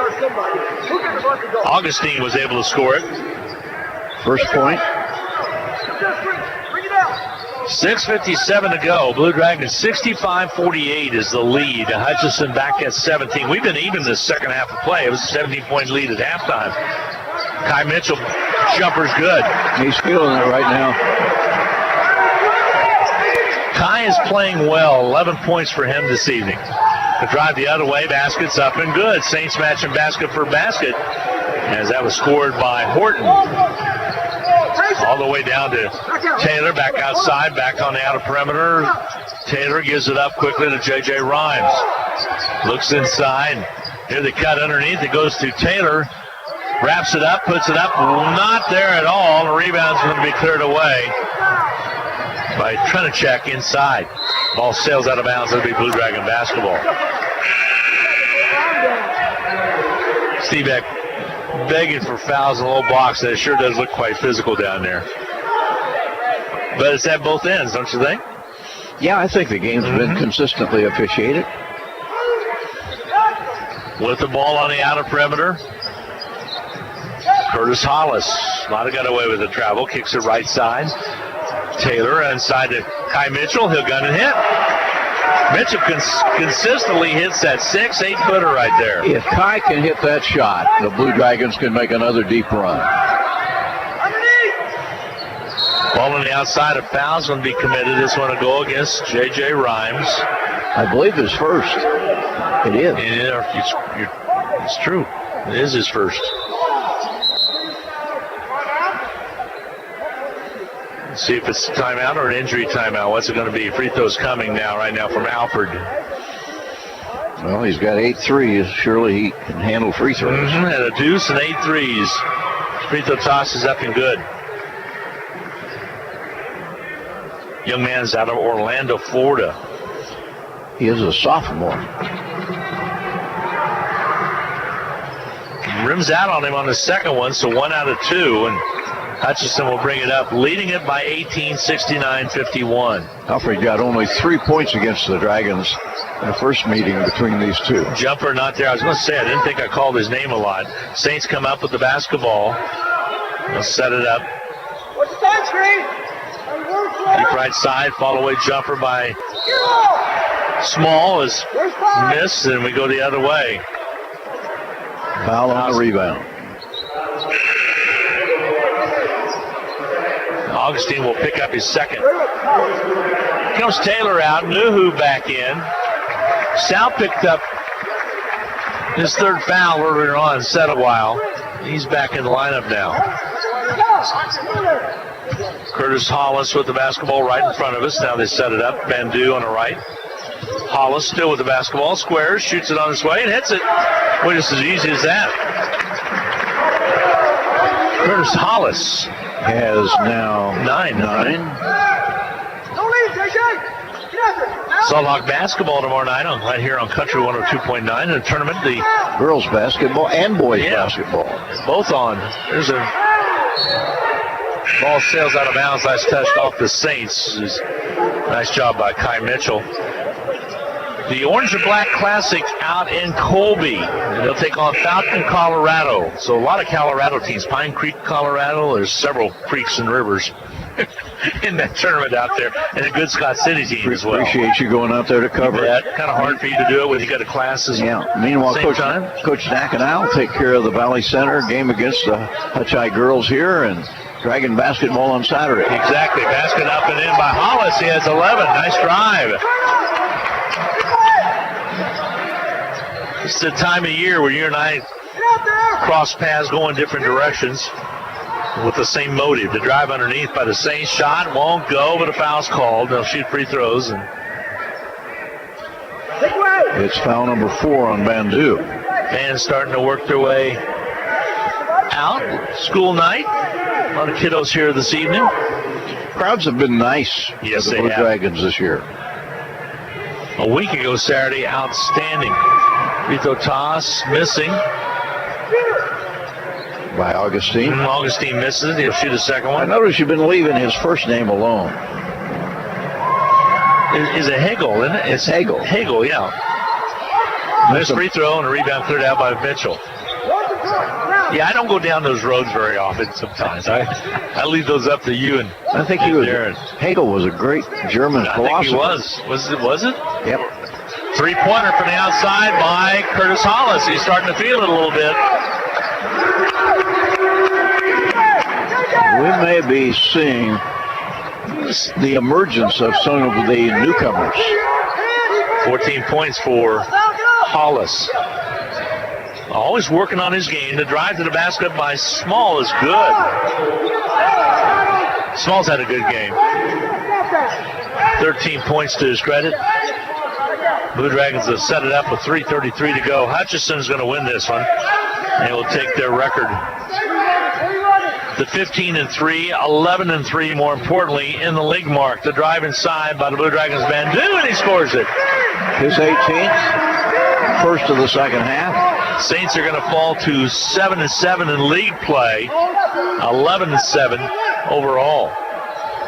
Augustine was able to score it. First point. 6:57 to go. Blue Dragons 65-48 is the lead. Hutchinson back at 17. We've been even this second half of play. It was a 17-point lead at halftime. Kai Mitchell, jumper's good. He's feeling it right now. Kai is playing well. 11 points for him this evening. The drive the other way, basket's up and good. Saints matching basket for basket as that was scored by Horton. All the way down to Taylor, back outside, back on the outer perimeter. Taylor gives it up quickly to J.J. Rhymes. Looks inside. Here they cut underneath. It goes to Taylor. Wraps it up, puts it up. Not there at all. The rebound's going to be cleared away. by Trenachek inside. Ball sails out of bounds. It'll be Blue Dragon basketball. Steve Beck begging for fouls in the low box, and it sure does look quite physical down there. But it's at both ends, don't you think? Yeah, I think the game's been consistently officiated. With the ball on the outer perimeter, Curtis Hollis might have got away with the travel. Kicks it right side. Taylor inside to Kai Mitchell. He'll gun and hit. Mitchell consistently hits that 6-8 footer right there. If Kai can hit that shot, the Blue Dragons can make another deep run. Ball on the outside, a foul's going to be committed. This one will go against J.J. Rhymes. I believe his first. It is. It's true. It is his first. Let's see if it's a timeout or an injury timeout. What's it going to be? Free throws coming right now from Alford. Well, he's got 8 threes. Surely he can handle free throws. And a deuce and 8 threes. Free throw toss is up and good. Young man's out of Orlando, Florida. He is a sophomore. Rims out on him on the second one, so 1 out of 2, and Hutchinson will bring it up, leading it by 18, 69-51. Alfred got only 3 points against the Dragons in the first meeting between these two. Jumper not there. I was going to say, I didn't think I called his name a lot. Saints come up with the basketball. They'll set it up. What's the time screen? Deep right side, fall away jumper by Small is missed, and we go the other way. Foul on the rebound. Augustine will pick up his second. Comes Taylor out, Nuhu back in. Sal picked up his third foul earlier on, set a while. He's back in the lineup now. Curtis Hollis with the basketball right in front of us. Now they set it up. Bandu on the right. Hollis still with the basketball. Squares, shoots it on his way and hits it. Well, just as easy as that. Curtis Hollis has now 9. Salthawk basketball tomorrow night right here on Country 102.9 in a tournament. The girls basketball and boys basketball. Both on. There's a ball sails out of bounds. Last touched off the Saints. Nice job by Kai Mitchell. The Orange and Black Classic out in Colby. They'll take on Fountain, Colorado. So a lot of Colorado teams. Pine Creek, Colorado. There's several creeks and rivers in that tournament out there. And a good Scott City team as well. Appreciate you going out there to cover it. Kind of hard for you to do it when you got a classes. Yeah. Meanwhile, Coach Knack and I will take care of the Valley Center game against the Hutchi girls here and Dragon basketball on Saturday. Exactly. Basket up and in by Hollis. He has 11. Nice drive. It's the time of year where you and I cross paths going different directions with the same motive. The drive underneath by the Saints. Shot won't go, but a foul's called. They'll shoot free throws. And it's foul number 4 on Bandu. Fans starting to work their way out. School night. A lot of kiddos here this evening. Crowds have been nice for the Blue Dragons this year. A week ago Saturday, outstanding. Free throw toss, missing. By Augustine. Augustine misses it. He'll shoot a second one. I notice you've been leaving his first name alone. Is it Hagel, isn't it? It's Hagel. Hagel, yeah. Nice free throw and a rebound cleared out by Mitchell. Yeah, I don't go down those roads very often sometimes. I leave those up to you and I think Hegel was a great German philosopher. I think he was. Was it? Yep. Three-pointer from the outside by Curtis Hollis. He's starting to feel it a little bit. We may be seeing the emergence of some of the newcomers. 14 points for Hollis. Always working on his game. The drive to the basket by Small is good. Small's had a good game. 13 points to his credit. Blue Dragons have set it up with 3:33 to go. Hutchinson's going to win this one. They will take their record the 15-3, 11-3, more importantly, in the league mark. The drive inside by the Blue Dragons Bandu, and he scores it. His 18th, first of the second half. Saints are going to fall to 7-7 in league play, 11-7 overall.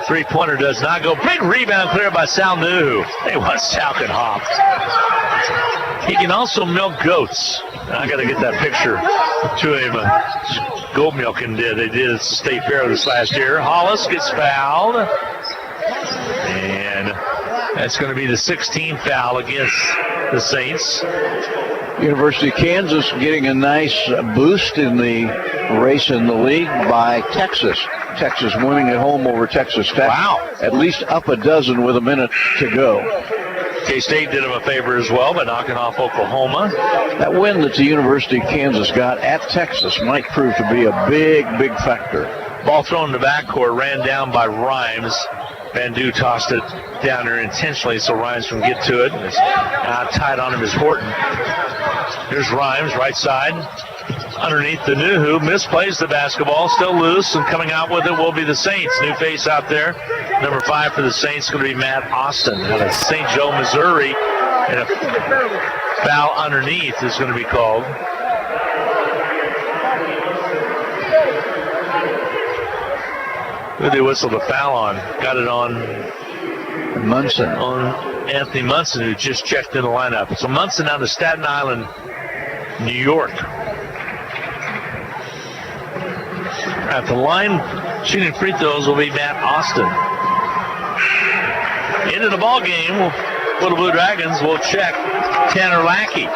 Three-pointer does not go. Big rebound clear by Sal Nuhu. Hey, what Sal can hop. He can also milk goats. I got to get that picture to him. Goat milking did. They did at the State Fair this last year. Hollis gets fouled. And that's going to be the 16th foul against the Saints. University of Kansas getting a nice boost in the race in the league by Texas. Texas winning at home over Texas Tech. Wow. At least up a dozen with a minute to go. K-State did them a favor as well by knocking off Oklahoma. That win that the University of Kansas got at Texas might prove to be a big, big factor. Ball thrown in the backcourt, ran down by Rhymes. Bandu tossed it down there intentionally so Rhymes can get to it. Tied on him is Horton. Here's Rhymes, right side. Underneath the Nuhu, misplays the basketball, still loose, and coming out with it will be the Saints. New face out there. Number 5 for the Saints is going to be Matt Austin out of St. Joe, Missouri. And a foul underneath is going to be called. Who did they whistle the foul on? Got it on Munson. On Anthony Munson, who just checked in the lineup. So Munson out of Staten Island, New York. At the line, shooting free throws will be Matt Austin. Into the ball game for the Blue Dragons will check Tanner Lackey.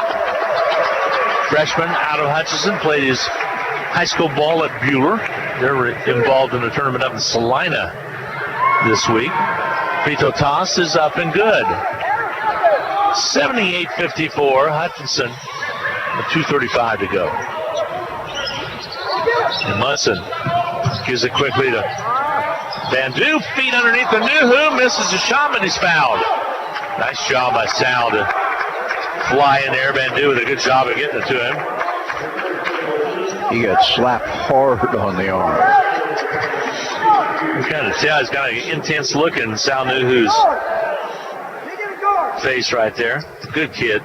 Freshman out of Hutchinson, played his high school ball at Bueller. They're involved in a tournament up in Salina this week. Free throw toss is up and good. 78-54, Hutchinson with 2:35 to go. And Munson gives it quickly to Bandu. Feet underneath the Nuhu. Misses the shot, but he's fouled. Nice job by Sal to fly in there. Bandu with a good job of getting it to him. He got slapped hard on the arm. You kind of tell he's got an intense look in Sal Nuhu's face right there. Good kid.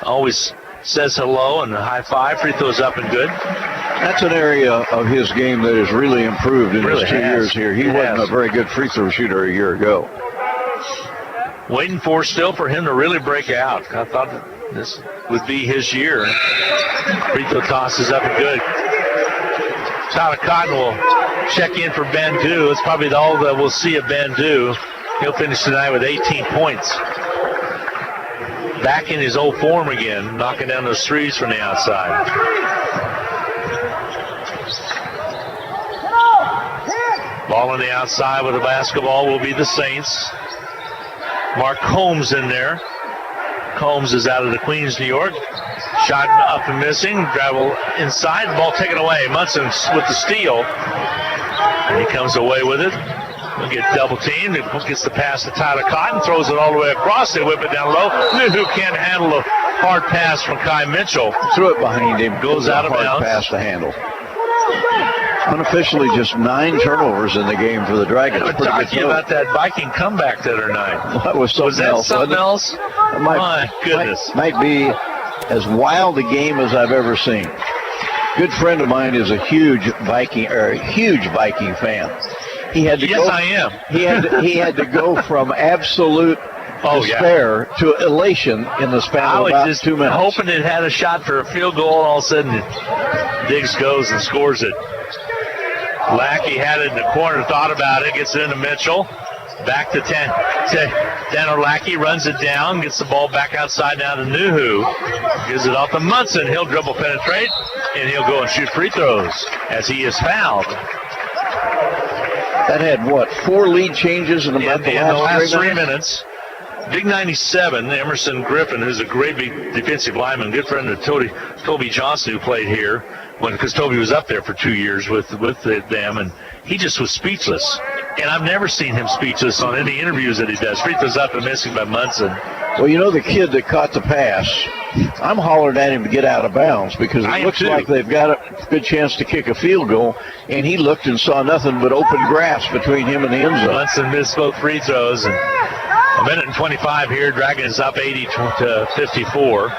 Always says hello and a high five. Free throws up and good. That's an area of his game that has really improved in his 2 years here. He wasn't a very good free throw shooter a year ago. Waiting for him to really break out. I thought that this would be his year. Free throw toss is up and good. Tyler Cotton will check in for Bandu. It's probably all that we'll see of Bandu. He'll finish tonight with 18 points. Back in his old form again, knocking down those threes from the outside. Ball on the outside with the basketball will be the Saints. Mark Combs in there. Combs is out of the Queens, New York. Shot up and missing. Travel inside. Ball taken away. Munson with the steal. And he comes away with it. He'll get double teamed. Gets the pass to Tyler Cotton. Throws it all the way across. They whip it down low. Nuhu can't handle a hard pass from Kai Mitchell. Threw it behind him. Goes out of bounds. Hard pass to handle. Unofficially, just 9 turnovers in the game for the Dragons. We're talking about that Viking comeback the other night. That was something else. Was that something else? My goodness. Might be as wild a game as I've ever seen. Good friend of mine is a huge Viking fan. He had to I am. He had to go from absolute despair to elation in the span of about 2 minutes. Hoping it had a shot for a field goal, and all of a sudden Diggs goes and scores it. Lackey had it in the corner, thought about it, gets it into Mitchell. Back to Tanner Lackey, runs it down, gets the ball back outside now to Nuhu. Gives it off to Munson. He'll dribble penetrate, and he'll go and shoot free throws as he is fouled. That had, 4 lead changes in the last 3 minutes. Big 97, Emerson Griffin, who's a great big defensive lineman, good friend of Toby Johnson, who played here, because Toby was up there for 2 years with them, and he just was speechless. And I've never seen him speechless on any interviews that he does. Free throws up and missing by Munson. Well, you know, the kid that caught the pass, I'm hollering at him to get out of bounds because it looks like they've got a good chance to kick a field goal, and he looked and saw nothing but open grass between him and the end zone. Munson missed both free throws, and a minute and 25 here. Dragons up 80 to 54.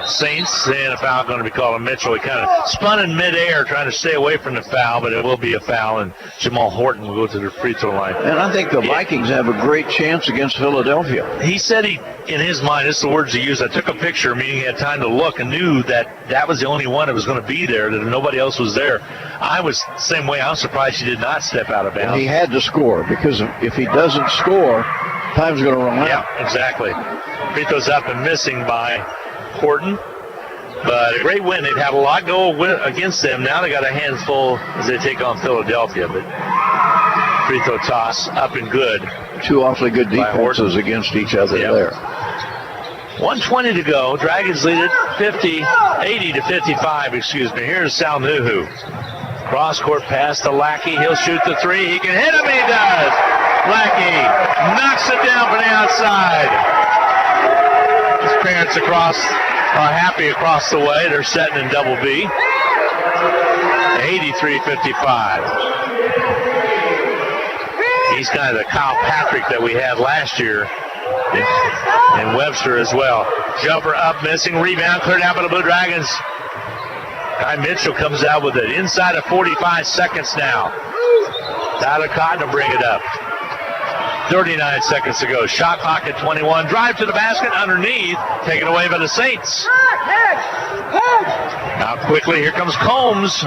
Saints, and a foul going to be called on Mitchell. He kind of spun in midair trying to stay away from the foul, but it will be a foul, and Jamal Horton will go to the free throw line. And I think the Vikings have a great chance against Philadelphia. He said in his mind, this is the words he used, I took a picture, meaning he had time to look and knew that was the only one that was going to be there, that nobody else was there. I was the same way. I was surprised he did not step out of bounds. Well, he had to score, because if he doesn't score, time's going to run out. Yeah, exactly. Free throws up and missing by Horton. But a great win. They've had a lot go against them. Now they got a handful as they take on Philadelphia. But free throw toss up and good. Two awfully good defenses against each other there. 1:20 to go. Dragons lead it 80 to 55, excuse me. Here's Sal Nuhu. Cross-court pass to Lackey. He'll shoot the three. He can hit him. He does. Lackey knocks it down from the outside. His parents are happy across the way. They're setting in double B. 83-55. He's kind of the Kyle Patrick that we had last year. And Webster as well. Jumper up, missing. Rebound cleared out by the Blue Dragons. Kai Mitchell comes out with it. Inside of 45 seconds now. Tyler Cotton will bring it up. 39 seconds to go. Shot clock at 21. Drive to the basket underneath. Taken away by the Saints. Now quickly, here comes Combs.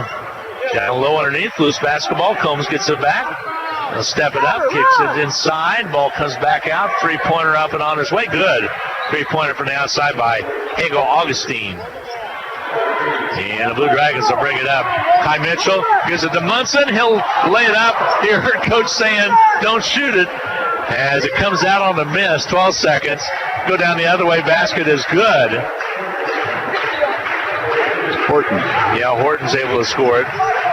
Down low underneath. Loose basketball. Combs gets it back. He'll step it up. Kicks it inside. Ball comes back out. Three-pointer up and on his way. Good. Three-pointer from the outside by Hagel Augustine. And the Blue Dragons will bring it up. Kai Mitchell gives it to Munson. He'll lay it up. You heard Coach saying, don't shoot it. As it comes out on the miss, 12 seconds. Go down the other way. Basket is good. Horton. Yeah, Horton's able to score it.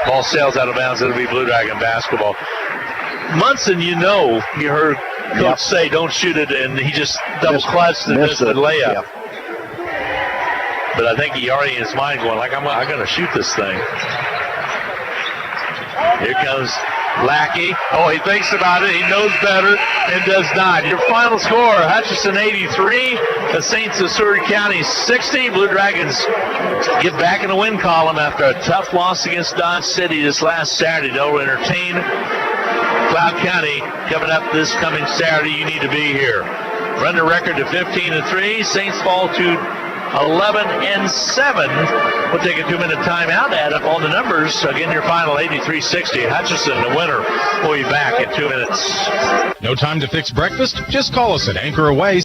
Ball sails out of bounds. It'll be Blue Dragon basketball. Munson, you heard Coach say don't shoot it, and he just double-clutched and missed the layup. Yep. But I think he already in his mind going, I'm going to shoot this thing. Here comes Lackey. Oh, he thinks about it. He knows better and does not. Your final score, Hutchinson 83, the Saints of Seward County 60. Blue Dragons get back in the win column after a tough loss against Dodge City this last Saturday. They'll entertain Cloud County coming up this coming Saturday. You need to be here. Run the record to 15-3. Saints fall to 11-7. We'll take a 2-minute timeout, add up all the numbers. Again, your final 83-60. Hutchinson, the winner. We'll be back in 2 minutes. No time to fix breakfast? Just call us at Anchor Away.